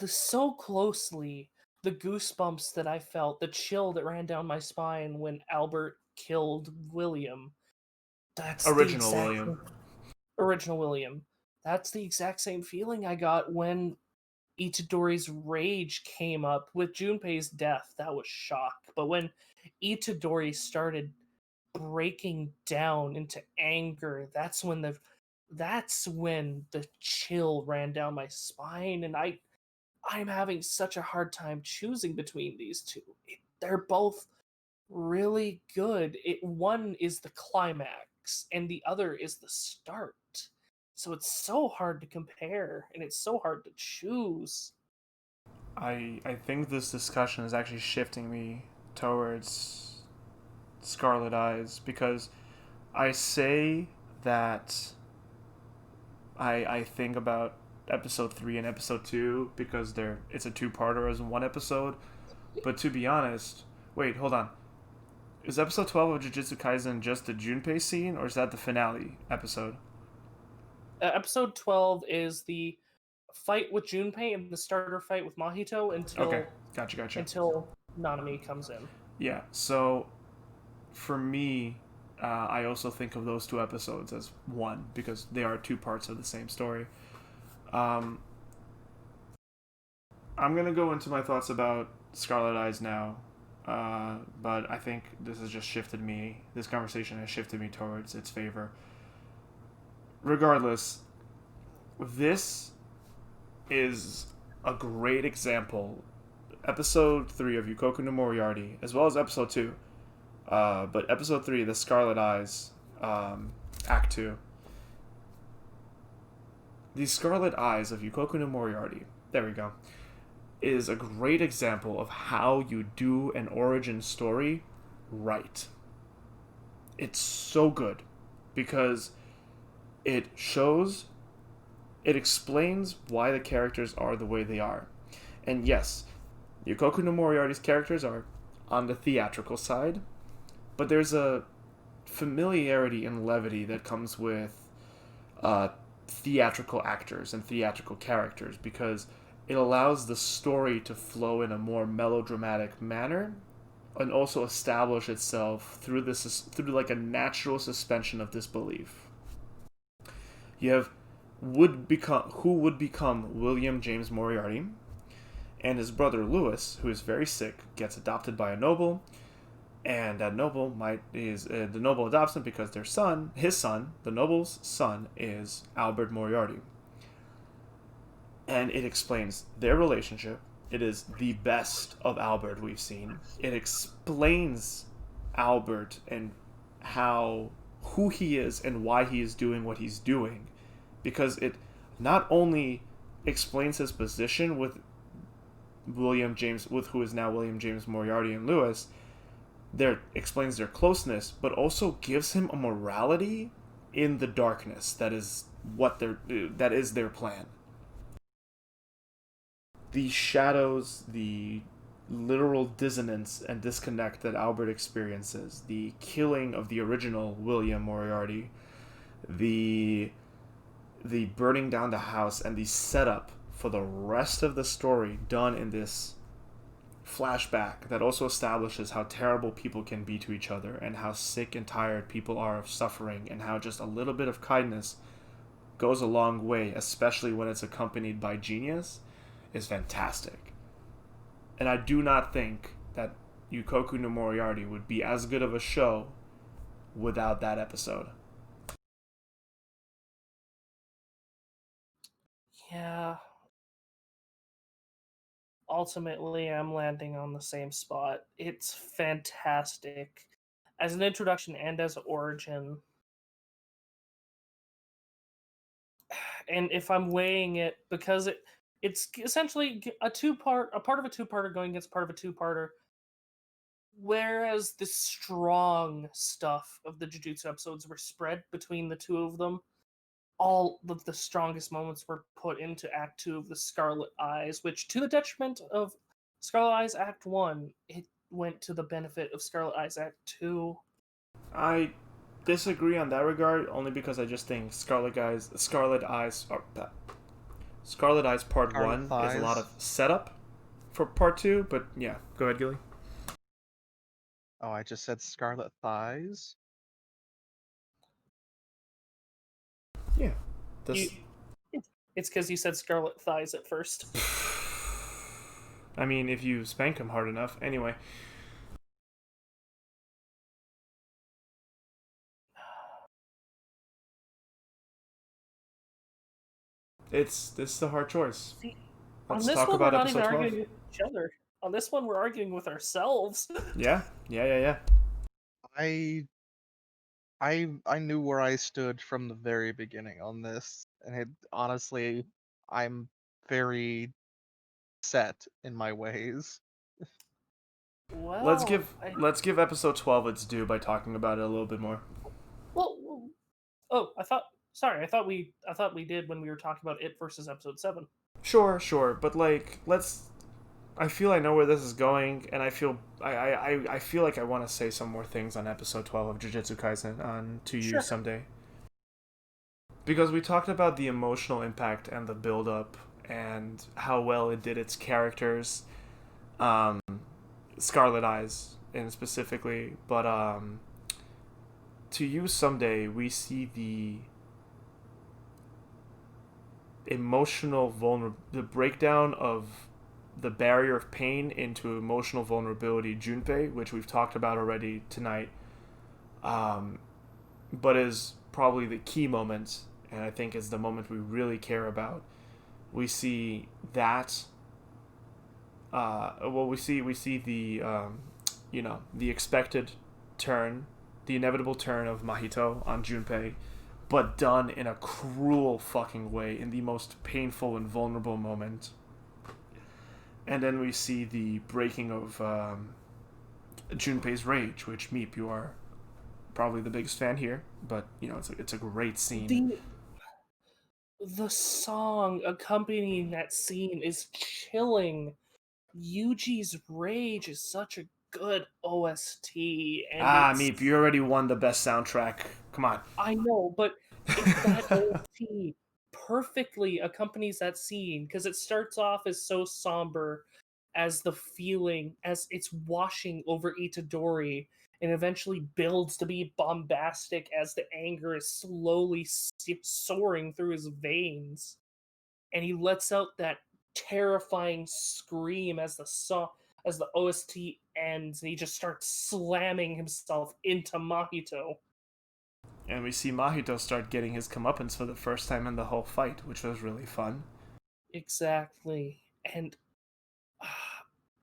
so closely the goosebumps that I felt, the chill that ran down my spine when Albert killed William. That's the original exact William. original William. That's the exact same feeling I got when Itadori's rage came up with Junpei's death. That was shock. But when Itadori started breaking down into anger, that's when the chill ran down my spine, and I'm having such a hard time choosing between these two. They're both really good. One is the climax and the other is the start. So it's so hard to compare and it's so hard to choose. I think this discussion is actually shifting me towards Scarlet Eyes because I say that I think about episode 3 and episode 2 because it's a two-parter as one episode. But to be honest, wait, hold on. Is episode 12 of Jujutsu Kaisen just the Junpei scene, or is that the finale episode? Episode 12 is the fight with Junpei and the starter fight with Mahito Okay, gotcha. until Nanami comes in. Yeah, so for me, I also think of those two episodes as one because they are two parts of the same story. Um, I'm gonna go into my thoughts about Scarlet Eyes now, but I think this has just shifted me. This conversation has shifted me towards its favor. Regardless, this is a great example. Episode 3 of Yukoku no Moriarty, as well as episode 2. But episode 3, The Scarlet Eyes, Act 2. The Scarlet Eyes of Yukoku no Moriarty, there we go, is a great example of how you do an origin story right. It's so good because it explains why the characters are the way they are. And yes, Yukoku no Moriarty's characters are on the theatrical side, but there's a familiarity and levity that comes with theatrical actors and theatrical characters because it allows the story to flow in a more melodramatic manner and also establish itself through like a natural suspension of disbelief. You have who would become William James Moriarty, and his brother Lewis, who is very sick, gets adopted by a noble, and that noble the noble adopts him because his son, the noble's son, is Albert Moriarty, and it explains their relationship. It is the best of Albert we've seen. It explains Albert and who he is and why he is doing what he's doing, because it not only explains his position with who is now William James Moriarty and Lewis, explains their closeness, but also gives him a morality in the darkness that is their plan. The shadows, the literal dissonance and disconnect that Albert experiences, the killing of the original William Moriarty, the burning down the house, and the setup for the rest of the story done in this flashback that also establishes how terrible people can be to each other and how sick and tired people are of suffering and how just a little bit of kindness goes a long way, especially when it's accompanied by genius, is fantastic. And I do not think that Yukoku no Moriarty would be as good of a show without that episode. Yeah. Ultimately, I'm landing on the same spot. It's fantastic as an introduction and as origin. And if I'm weighing it, because it's essentially a part of a two-parter going against part of a two-parter, whereas the strong stuff of the Jujutsu episodes were spread between the two of them, all of the strongest moments were put into Act 2 of the Scarlet Eyes, which, to the detriment of Scarlet Eyes Act 1, it went to the benefit of Scarlet Eyes Act 2. I disagree on that regard only because I just think Scarlet Eyes Part Scarlet 1 is a lot of Thighs. setup for Part 2, but yeah, go ahead, Gilly. Oh, I just said Scarlet Thighs. Yeah. You, This It's because you said scarlet thighs at first. I mean, if you spank him hard enough. Anyway, this is a hard choice. See, on Let's this talk one, we're about not even episode 12. arguing with each other. On this one, we're arguing with ourselves. Yeah, yeah. I I knew where I stood from the very beginning on this, and honestly, I'm very set in my ways. Let's Well, give let's give episode 12 its due by talking about it a little bit more. well, oh, I thought. Sorry, I thought we did when we were talking about it versus episode 7. Sure, but like let's I feel I know where this is going, and I feel like I want to say some more things on episode 12 of Jujutsu Kaisen on to you Sure. someday. Because we talked about the emotional impact and the build up and how well it did its characters, um, Scarlet Eyes and specifically, but to you someday we see the the breakdown of the barrier of pain into emotional vulnerability Junpei, which we've talked about already tonight, um, but is probably the key moment, and I think is the moment we really care about. We see that. We see the the expected turn, the inevitable turn of Mahito on Junpei, but done in a cruel fucking way in the most painful and vulnerable moment. And then we see the breaking of Junpei's rage, which Meep, you are probably the biggest fan here, but it's a great scene. The the song accompanying that scene is chilling. Yuji's Rage is such a good OST, and Ah, it's Meep, you already won the best soundtrack. Come on. I know, but that OST perfectly accompanies that scene because it starts off as so somber as the feeling as it's washing over Itadori and eventually builds to be bombastic as the anger is slowly soaring through his veins, and he lets out that terrifying scream as the OST ends, and he just starts slamming himself into Mahito. And we see Mahito start getting his comeuppance for the first time in the whole fight, which was really fun. Exactly. And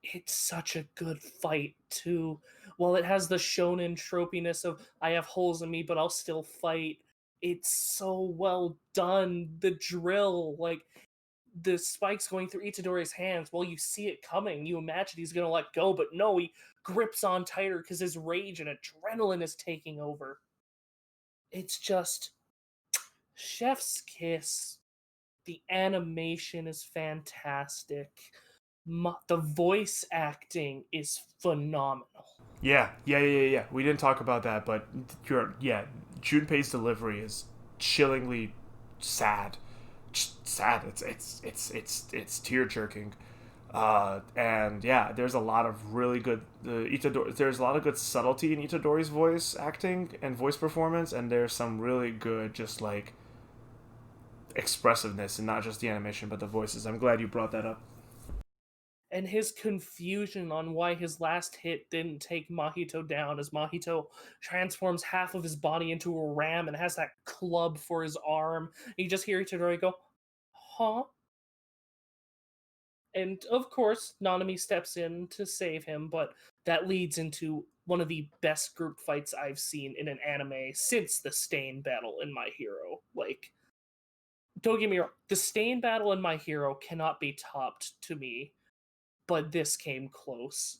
it's such a good fight too. While it has the shonen tropiness of I have holes in me, but I'll still fight. It's so well done. The drill, like the spikes going through Itadori's hands, while you see it coming, you imagine he's gonna let go, but no, he grips on tighter because his rage and adrenaline is taking over. It's just chef's kiss. The animation is fantastic. The voice acting is phenomenal. Yeah. We didn't talk about that, but Junpei's delivery is chillingly sad. Sad. It's tear jerking. And yeah, there's a lot of really good Itadori. There's a lot of good subtlety in Itadori's voice acting and voice performance, and there's some really good just like expressiveness, and not just the animation but the voices. I'm glad you brought that up. And his confusion on why his last hit didn't take Mahito down as Mahito transforms half of his body into a ram and has that club for his arm. You just hear Itadori go, huh? And of course, Nanami steps in to save him, but that leads into one of the best group fights I've seen in an anime since the Stain battle in My Hero. Like, don't get me wrong, the Stain battle in My Hero cannot be topped to me, but this came close.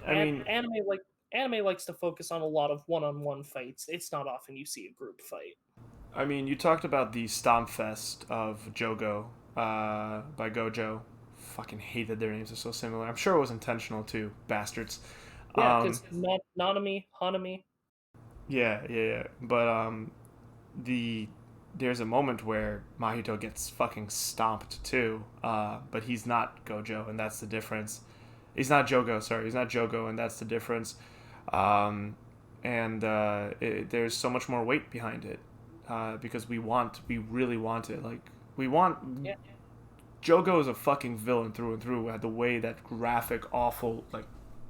I mean, Anime likes to focus on a lot of one-on-one fights. It's not often you see a group fight. you talked about the Stomp Fest of Jogo by Gojo. Fucking hate that their names are so similar. I'm sure it was intentional too, bastards. Yeah, Um, because Nanami, Hanami. yeah. But the there's a moment where Mahito gets fucking stomped too. But he's not Gojo, and that's the difference. He's not Jogo. Sorry, he's not Jogo, and that's the difference. Um, and there's so much more weight behind it because we really want it. Like We want Yeah. Jogo is a fucking villain through and through. Had the way that graphic, awful, like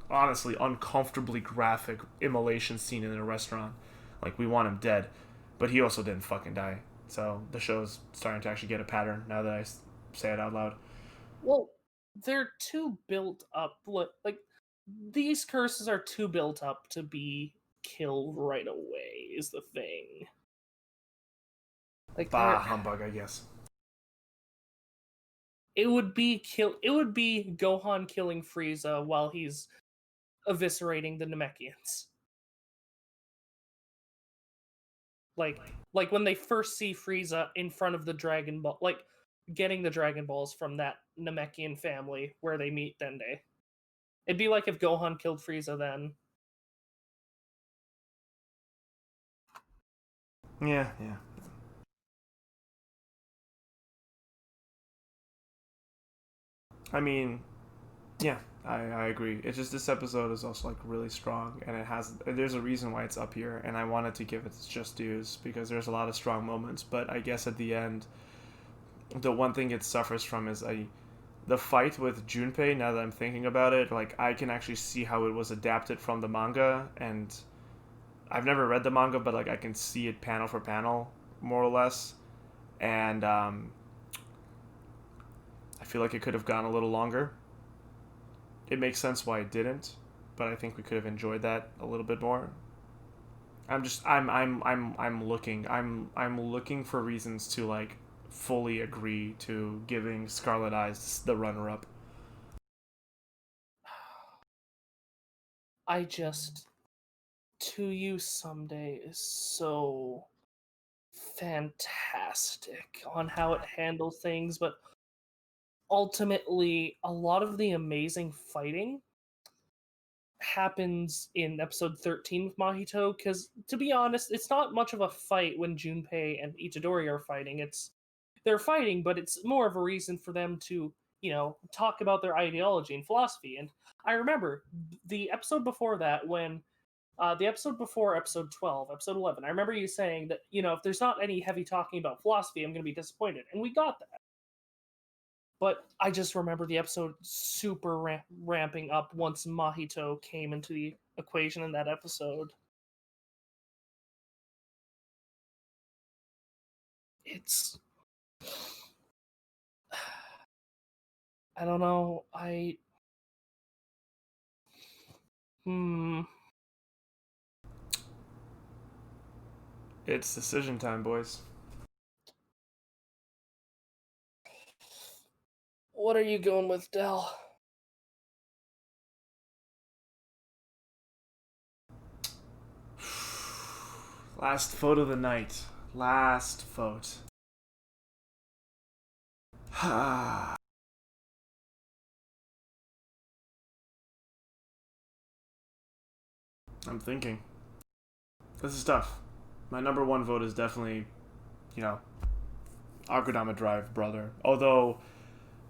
honestly uncomfortably graphic immolation scene in a restaurant. Like we want him dead, but he also didn't fucking die. So the show's starting to actually get a pattern now that I say it out loud. Well, they're too built up. Like these curses are too built up to be killed right away. Is the thing. Like Bah they're humbug, I guess. it would be kill. It would be Gohan killing Frieza while he's eviscerating the Namekians. Like when they first see Frieza in front of the Dragon Ball, like getting the Dragon Balls from that Namekian family where they meet Dende. It'd be like if Gohan killed Frieza then. Yeah, yeah. I mean, yeah, I agree. It's just this episode is also like really strong, and it has there's a reason why it's up here, and I wanted to give it its just dues because there's a lot of strong moments. But I guess at the end, the one thing it suffers from is the fight with Junpei. Now that I'm thinking about it, like I can actually see how it was adapted from the manga, and I've never read the manga, but like I can see it panel for panel, more or less, and I feel like it could have gone a little longer. It makes sense why it didn't, but I think we could have enjoyed that a little bit more. I'm looking for reasons to like fully agree to giving Scarlet Eyes the runner up. I just To You Someday is so fantastic on how it handles things, but ultimately a lot of the amazing fighting happens in episode 13 with Mahito because to be honest, it's not much of a fight when Junpei and Itadori are fighting. They're fighting, but it's more of a reason for them to, talk about their ideology and philosophy. And I remember the episode before that when the episode before episode 12, episode 11, I remember you saying that, if there's not any heavy talking about philosophy, I'm going to be disappointed. And we got that. But I just remember the episode super ramping up once Mahito came into the equation in that episode. It's. I don't know. Hmm. It's decision time, boys. What are you going with, Dell? Last vote of the night. Last vote. I'm thinking. This is tough. My number one vote is definitely, you know, Akudama Drive, brother. Although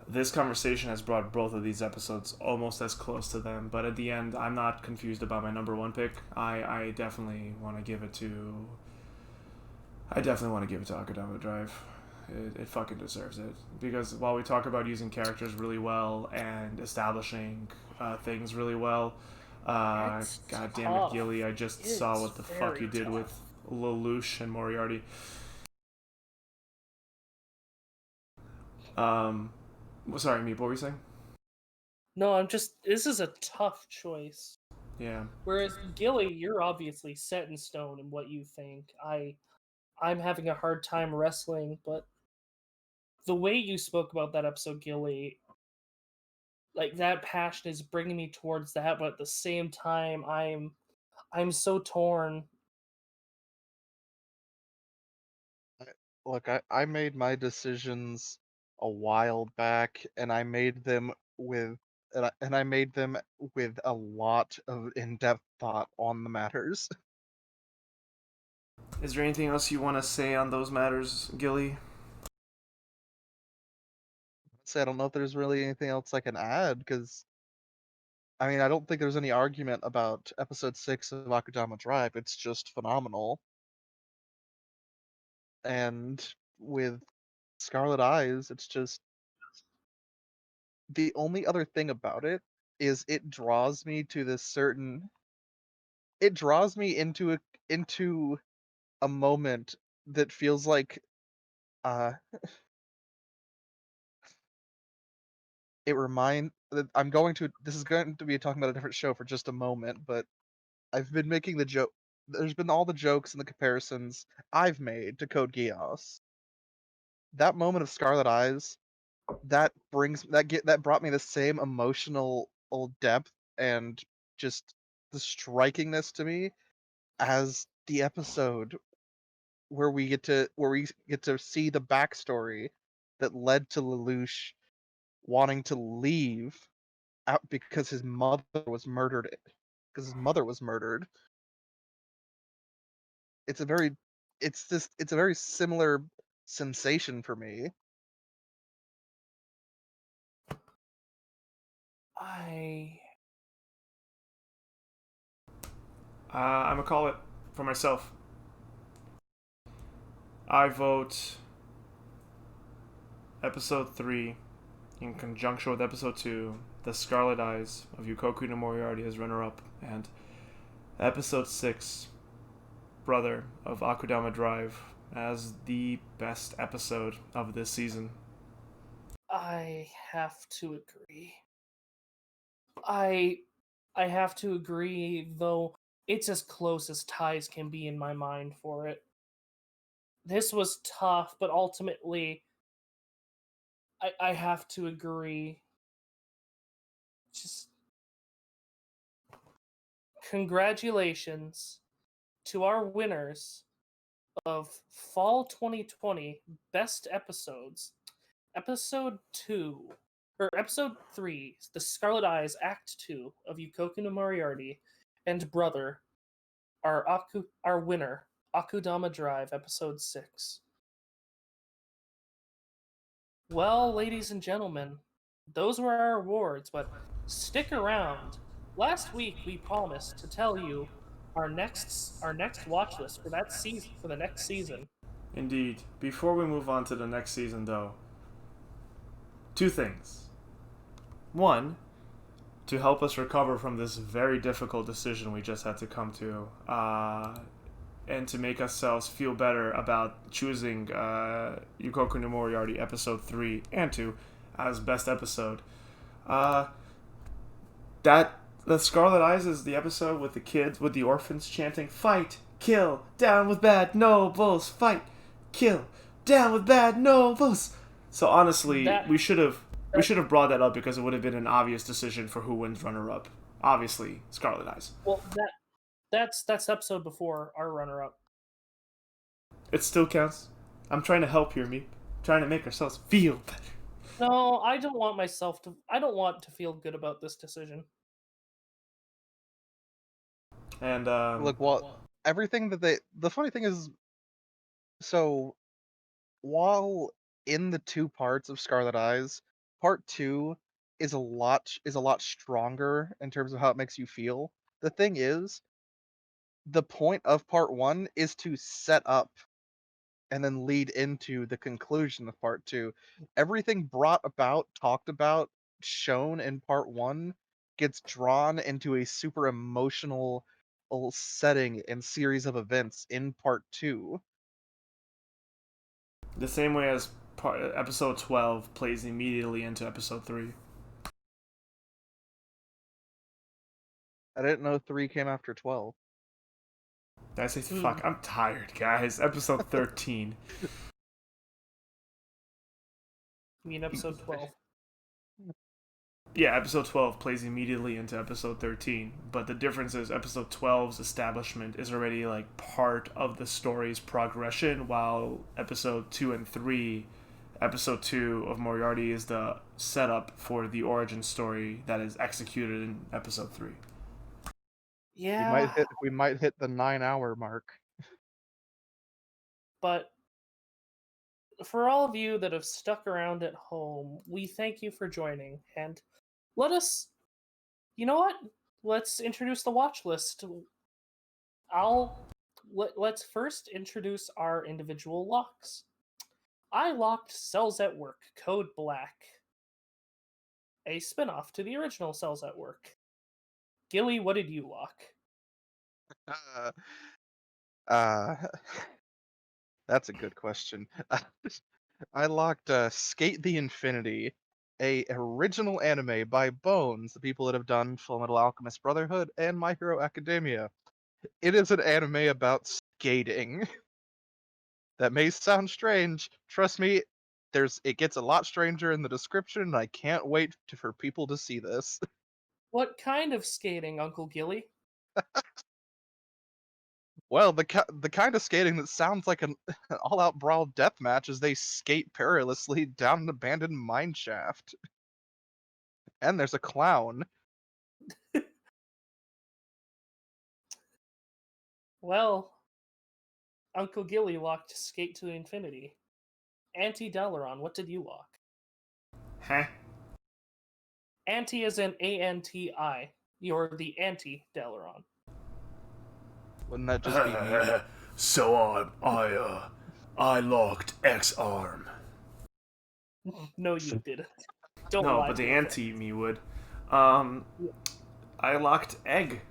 this conversation has brought both of these episodes almost as close to them, but at the end, I'm not confused about my number one pick. I definitely want to give it to. I definitely want to give it to Akudama Drive. It fucking deserves it because while we talk about using characters really well and establishing things really well, It's god damn it, tough. Gilly, I just saw It's what the fuck you very did with tough. Lelouch and Moriarty. Um, sorry, me. What were you saying? No, this is a tough choice. Yeah. Whereas Gilly, you're obviously set in stone in what you think. I'm having a hard time wrestling, but the way you spoke about that episode, Gilly, like that passion is bringing me towards that, but at the same time, I'm so torn. I- Look, I made my decisions a while back, and I made them and I made them with a lot of in-depth thought on the matters. Is there anything else you want to say on those matters, Gilly? So I don't know if there's really anything else I can add, because I mean, I don't think there's any argument about episode 6 of Akudama Drive. It's just phenomenal. And with Scarlet Eyes, it's just the only other thing about it is it draws me to this certain it draws me into a moment that feels like uh it remind that I'm going to this is going to be talking about a different show for just a moment, but I've been making the joke there's been all the jokes and the comparisons I've made to Code Geass. That moment of Scarlet Eyes, that brought me the same emotional depth and just the strikingness to me as the episode where we get to see the backstory that led to Lelouch wanting to leave out because his mother was murdered. Because his mother was murdered. It's a very, it's a very similar sensation for me. I I'm gonna call it for myself. I vote episode 3 in conjunction with episode 2, The Scarlet Eyes of Yukoku no Moriarty as runner up, and episode 6, Brother of Akudama Drive, as the best episode of this season. I have to agree. I I have to agree, though it's as close as ties can be in my mind for it. This was tough, but ultimately I have to agree. Just congratulations to our winners of Fall 2020 Best Episodes. Episode 2, or Episode 3, The Scarlet Eyes Act 2 of Yukoku no Moriarty, and Brother, our winner, Akudama Drive, Episode 6. Well, ladies and gentlemen, those were our awards, but stick around. Last week we promised to tell you our next watch list for that season for the next season. Indeed. Before we move on to the next season, though, two things. One, to help us recover from this very difficult decision we just had to come to, and to make ourselves feel better about choosing Yukoku no Moriarty episode 3 and 2 as best episode. Uh, that the Scarlet Eyes is the episode with the kids, with the orphans chanting, "Fight, kill, down with bad nobles, fight, kill, down with bad nobles." So honestly, That, we should have brought that up because it would have been an obvious decision for who wins runner up. Obviously, Scarlet Eyes. well, that's episode before our runner up. It still counts. I'm trying to help here, me. Trying to make ourselves feel better. No, I don't want to feel good about this decision. And Look, what everything that the funny thing is, so while in the two parts of Scarlet Eyes, part two is a lot stronger in terms of how it makes you feel. The thing is, the point of part one is to set up and then lead into the conclusion of part two. Everything brought about, talked about, shown in part one gets drawn into a super emotional setting and series of events in part two. the same way as episode 12 plays immediately into episode 3. I didn't know three came after 12. Did I say Hmm. fuck? I'm tired, guys. Episode 13. I mean, episode 12. Yeah, episode 12 plays immediately into episode 13, but the difference is episode 12's establishment is already like part of the story's progression, while episode 2 and 3, episode 2 of Moriarty is the setup for the origin story that is executed in episode 3. Yeah, We might hit the 9 hour mark. but for all of you that have stuck around at home, we thank you for joining. And let us, you know what? Let's introduce the watch list. Let's first introduce our individual locks. I locked Cells at Work Code Black, a spin-off to the original Cells at Work. Gilly, what did you lock? Uh, uh, that's a good question. I locked Skate the Infinity, a original anime by Bones, the people that have done Fullmetal Alchemist Brotherhood and My Hero Academia. It is an anime about skating. That may sound strange. Trust me, it gets a lot stranger in the description, and I can't wait for people to see this. What kind of skating, Uncle Gilly? Well, the kind of skating that sounds like an all-out brawl death match as they skate perilously down an abandoned mine shaft. And there's a clown. Well, Uncle Gilly locked Skate to Infinity. Auntie Dalaran, what did you lock? Huh? Anti is in ANTI. You're the anti Dalaran. Wouldn't that just be me? So I locked X arm. No, you didn't. Don't No, lie but to the your anti me would. Um, I locked egg.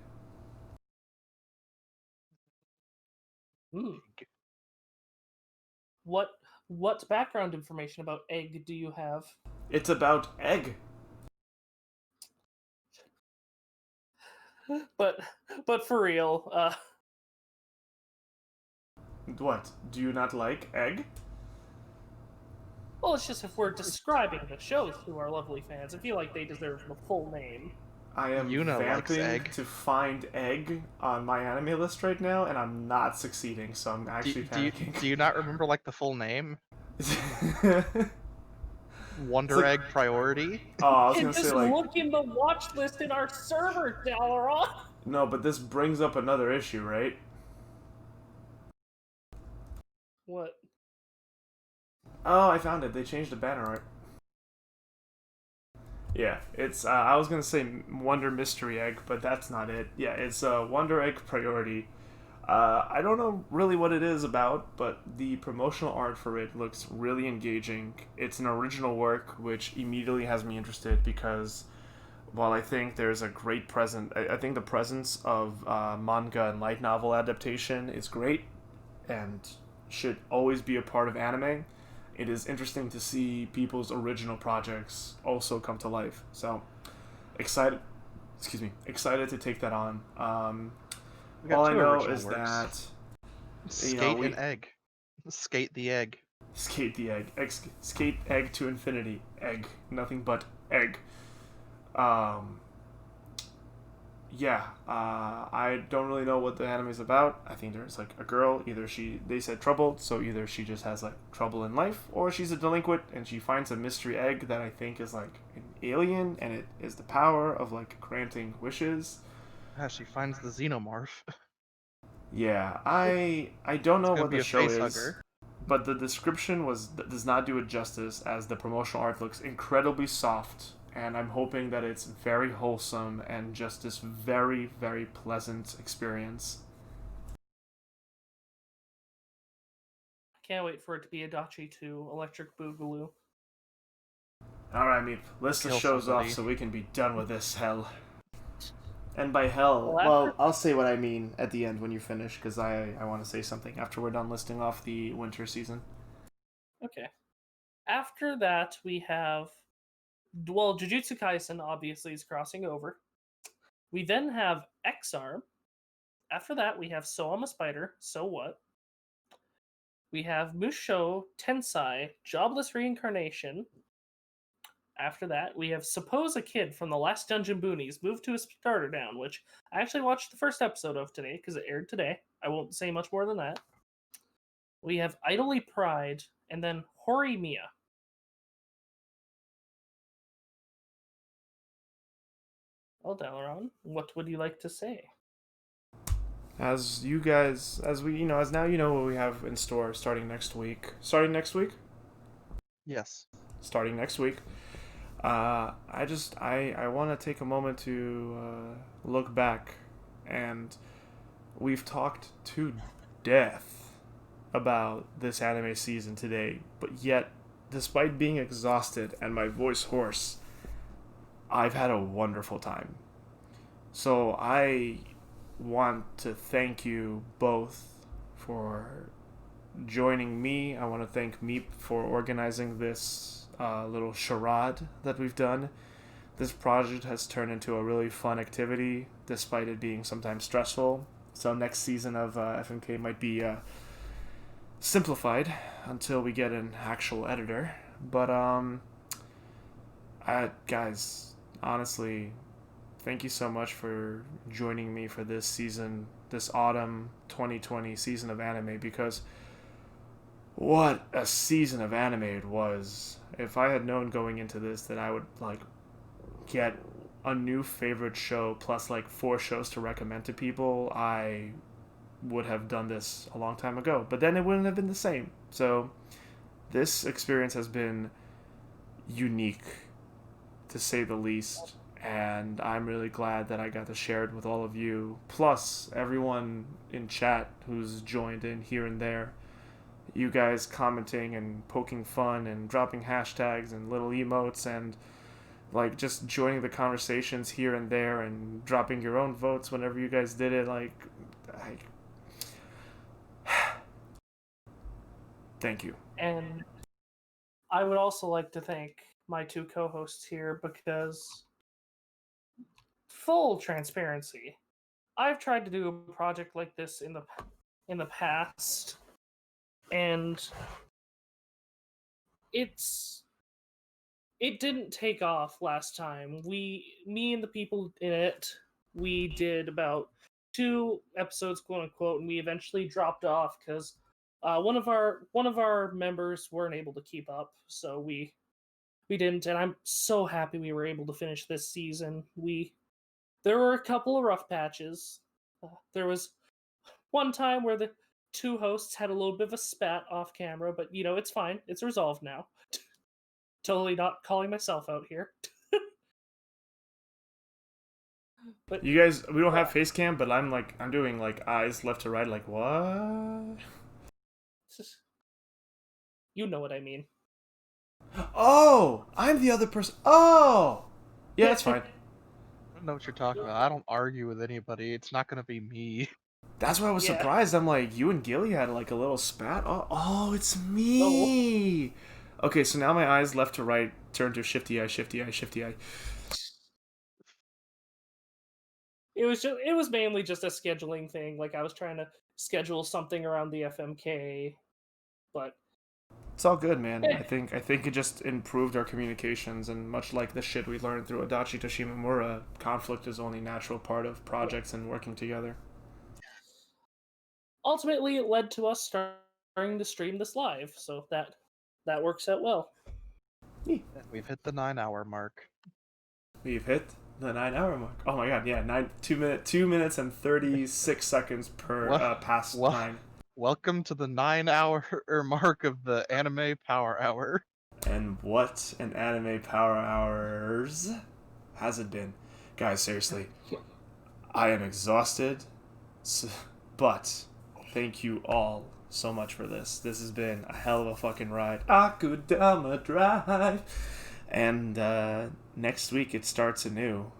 friends. What background information about egg do you have? It's about egg. But for real, What? Do you not like egg? well, it's just if we're describing the show to our lovely fans, I feel like they deserve the full name. I am Yuna likes vamping egg. to find egg on my anime list right now, and I'm not succeeding, so I'm actually panicking. Do you not remember like the full name? It's Wonder like, Egg Priority? oh, I was And gonna say just like, look in the watch list in our server, Dalaran. no, but this brings up another issue, right? What? Oh, I found it. They changed the banner art. Yeah, it's. I was gonna say Wonder Mystery Egg, but that's not it. Yeah, it's Wonder Egg Priority. I don't know really what it is about, but the promotional art for it looks really engaging. It's an original work, which immediately has me interested because while I think there's a great I think the presence of manga and light novel adaptation is great and should always be a part of anime. It is interesting to see people's original projects also come to life. So excited, excited to take that on. We All got I two know original is works. that Skate we and Egg. Skate the Egg. skate the egg, skate egg to infinity, egg, nothing but egg. Um, yeah, I don't really know what the anime is about. I think there's like a girl. They said troubled, so either she just has like trouble in life, or she's a delinquent and she finds a mystery egg that I think is like an alien, and it is the power of like granting wishes. Ah, she finds the Xenomorph. Yeah, I don't It's know gonna what be the a show face is, hugger. but the description does not do it justice, as the promotional art looks incredibly soft, and I'm hoping that it's very wholesome and just this very, very pleasant experience. Can't wait for it to be Adachi 2 Electric Boogaloo. Alright, Meep, list the Kill shows off somebody. so we can be done with this hell. And by hell, Well, well, after I'll say what I mean at the end when you finish, because I want to say something after we're done listing off the winter season. okay, after that we have Jujutsu Kaisen obviously is crossing over. We then have X-Arm. After that, we have So I'm a Spider, So What? We have Musho Tensei, Jobless Reincarnation. After that, we have Suppose a Kid from the Last Dungeon Boonies, moved to a starter down, which I actually watched the first episode of today because it aired today. I won't say much more than that. We have Idly Pride, and then Hori Mia. Well, Dalaran, what would you like to say? As you guys, as we, as now you know what we have in store starting next week. Starting next week? Yes. Starting next week. I want to take a moment to look back, and we've talked to death about this anime season today, but yet, despite being exhausted and my voice hoarse, I've had a wonderful time. So I want to thank you both for joining me. I want to thank Meep for organizing this little charade that we've done. This project has turned into a really fun activity, despite it being sometimes stressful. So next season of FMK might be simplified until we get an actual editor. But guys, honestly, thank you so much for joining me for this season, this autumn 2020 season of anime, because what a season of anime it was. If I had known going into this that I would like get a new favorite show plus like 4 shows to recommend to people, I would have done this a long time ago. But then it wouldn't have been the same. So this experience has been unique to say the least. And I'm really glad that I got to share it with all of you, plus everyone in chat who's joined in here and there. You guys commenting and poking fun and dropping hashtags and little emotes and like just joining the conversations here and there and dropping your own votes whenever you guys did it. Like, I, thank you. And I would also like to thank my two co-hosts here because, full transparency, I've tried to do a project like this in the past, and it's it didn't take off last time. Me and the people in it, we did about 2 episodes, quote unquote, and we eventually dropped off because one of our members weren't able to keep up, so we didn't. And I'm so happy we were able to finish this season. There were a couple of rough patches. There was one time where the two hosts had a little bit of a spat off camera, but it's fine. It's resolved now. Totally not calling myself out here. But You guys, we don't have yeah, face cam, but I'm doing like eyes left to right, like what? you know what I mean. Oh, I'm the other person. Oh, yeah, that's fine. I don't know what you're talking about. I don't argue with anybody. It's not gonna be me. That's why I was Yeah. surprised. I'm like, you and Gilly had like a little spat. Oh, it's No. me. Okay, so now my eyes left to right turn to shifty eye, shifty eye, shifty eye. It was mainly just a scheduling thing. Like I was trying to schedule something around the FMK, but It's all good, man. eh, I think it just improved our communications, and much like the shit we learned through Adachi Toshimamura, conflict is only a natural part of yeah. projects and working together. Ultimately, it led to us starting to stream this live, so that works out well. We've hit the 9-hour mark. We've hit the 9 hour mark. Oh my god, yeah, 2 minutes and 36 seconds per Well, past well, 9. welcome to the 9-hour mark of the anime power hour. And what an anime power hours has it been, guys? Seriously, I am exhausted, but thank you all so much for this. This has been a hell of a fucking ride. Akudama Drive. And next week it starts anew.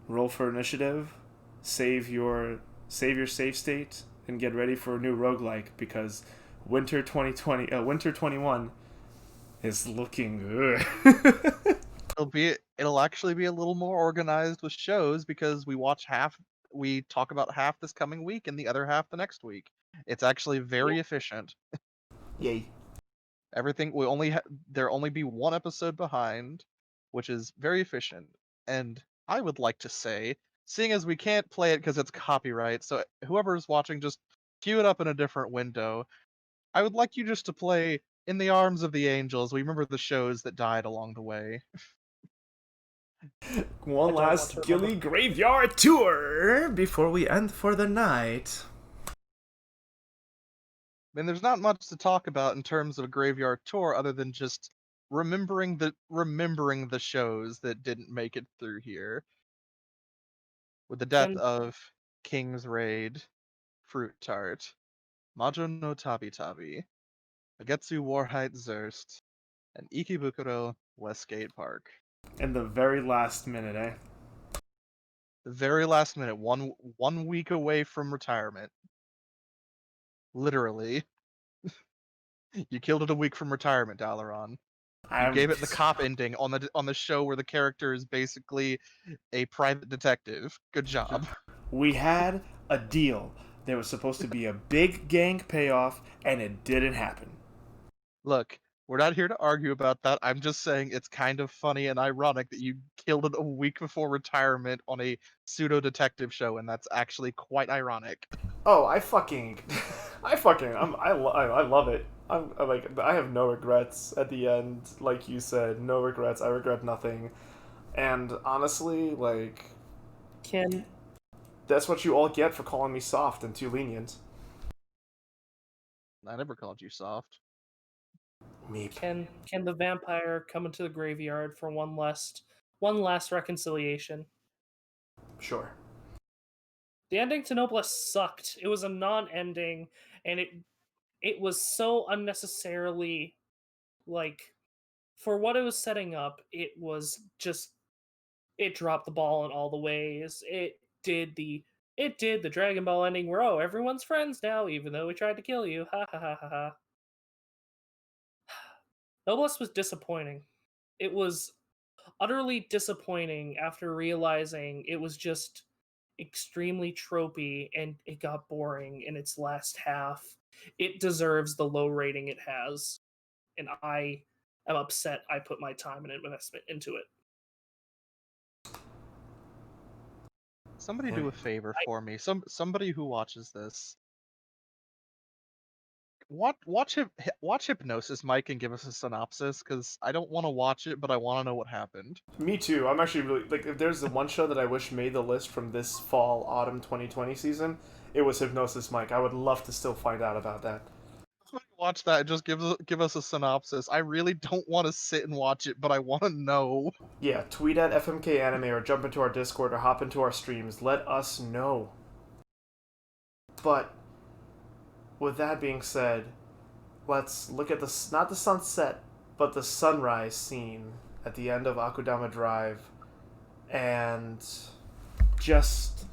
Roll for initiative, save your save state, and get ready for a new roguelike because winter 21 is looking good. It'll actually be a little more organized with shows because we talk about half this coming week and the other half the next week. It's actually Yeah. very efficient. Yay. Everything will only there only be one episode behind, which is very efficient. And I would like to say, seeing as we can't play it because it's copyright, so whoever's watching just queue it up in a different window. I would like you just to play In the Arms of the Angels. We remember the shows that died along the way. I One don't want last to remember. Gilly Graveyard tour before we end for the night. I mean, there's not much to talk about in terms of a graveyard tour other than just remembering the shows that didn't make it through here. With the death Can of King's Raid, Fruit Tart. Majo no Tabi Tabi, Agetsu Warhite Zerst, and Ikebukuro Westgate Park. In the very last minute, eh? The very last minute, one week away from retirement. Literally. You killed it a week from retirement, Dalaran. You I'm. gave it the cop ending on the show where the character is basically a private detective. Good job. We had a deal. There was supposed to be a big gang payoff, and it didn't happen. Look, we're not here to argue about that. I'm just saying it's kind of funny and ironic that you killed it a week before retirement on a pseudo detective show, and that's actually quite ironic. Oh, I fucking, I love it. I like, I have no regrets at the end. Like you said, no regrets. I regret nothing. And honestly, like, Can that's what you all get for calling me soft and too lenient. I never called you soft. Meep. can the vampire come into the graveyard for one last reconciliation? Sure. The ending to Noblesse sucked. It was a non-ending, and it was so unnecessarily, like, for what it was setting up. It was just, it dropped the ball in all the ways. It did the Dragon Ball ending where, oh, everyone's friends now, even though we tried to kill you. Ha ha ha ha ha. Noblesse was disappointing. It was utterly disappointing after realizing it was just extremely tropey and it got boring in its last half. It deserves the low rating it has, and I am upset I put my time and investment into it. Somebody Yeah. do a favor I for me. Somebody who watches this. Watch Hypnosis Mike and give us a synopsis because I don't want to watch it, but I want to know what happened. Me too. I'm actually really like. If there's the one show that I wish made the list from this fall autumn 2020 season, it was Hypnosis Mike. I would love to still find out about that. Somebody watch that. And just give us a synopsis. I really don't want to sit and watch it, but I want to know. Yeah, tweet at FMK Anime or jump into our Discord or hop into our streams. Let us know. But with that being said, let's look at the not the sunset, but the sunrise scene at the end of Akudama Drive, and just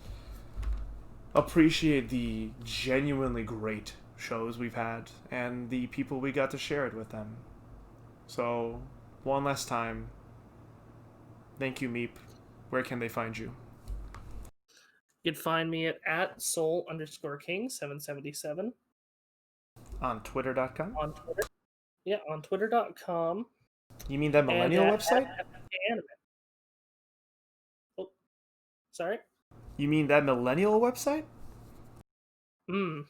appreciate the genuinely great shows we've had and the people we got to share it with them. So, one last time, thank you, Meep. Where can they find you? You can find me at soul_king777 On Twitter.com? on Twitter. Yeah, on twitter.com You mean that and millennial at website? FMK Anime. Oh, sorry. You mean that millennial website? Hmm.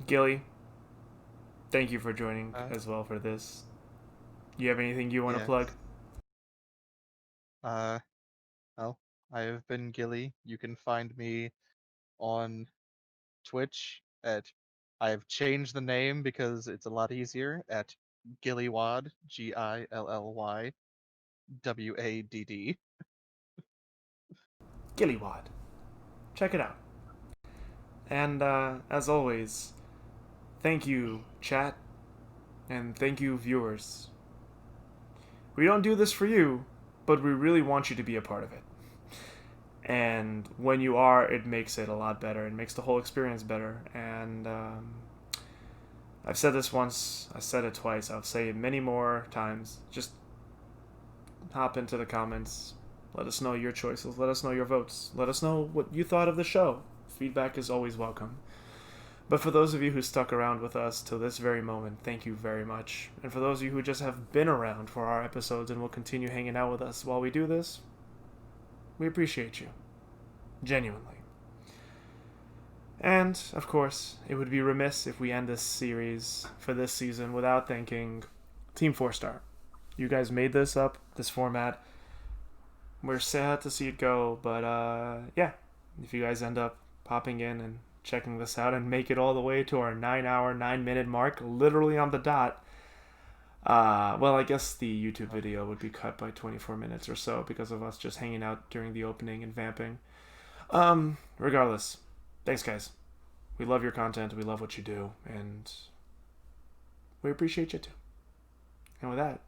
Gilly, thank you for joining uh, as well for this. You have anything you want to yes. plug? Uh, well, I have been Gilly. You can find me on Twitch at. I have changed the name because it's a lot easier at Gillywad, GILLYWADD. Gillywad. Check it out. And as always, thank you, chat, and thank you, viewers. We don't do this for you, but we really want you to be a part of it. And when you are, it makes it a lot better. It makes the whole experience better. And I've said this once, I said it twice, I'll say it many more times. Just hop into the comments. Let us know your choices. Let us know your votes. Let us know what you thought of the show. Feedback is always welcome. But for those of you who stuck around with us till this very moment, thank you very much. And for those of you who just have been around for our episodes and will continue hanging out with us while we do this, we appreciate you. Genuinely. And, of course, it would be remiss if we end this series for this season without thanking Team 4 Star. You guys made this up, this format. We're sad to see it go, but yeah, if you guys end up popping in and checking this out and make it all the way to our 9-hour, 9-minute mark, literally on the dot, Well, I guess the YouTube video would be cut by 24 minutes or so because of us just hanging out during the opening and vamping. Regardless, thanks, guys. We love your content. We love what you do, and we appreciate you too. And with that,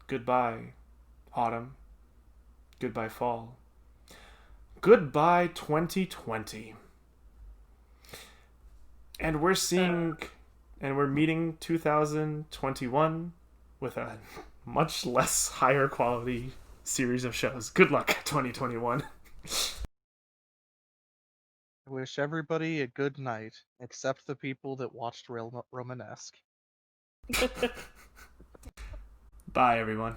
goodbye, autumn. Goodbye, fall. Goodbye, 2020. And we're seeing, and we're meeting 2021 with a much less higher quality series of shows. Good luck, 2021. I wish everybody a good night, except the people that watched Romanesque. Bye, everyone.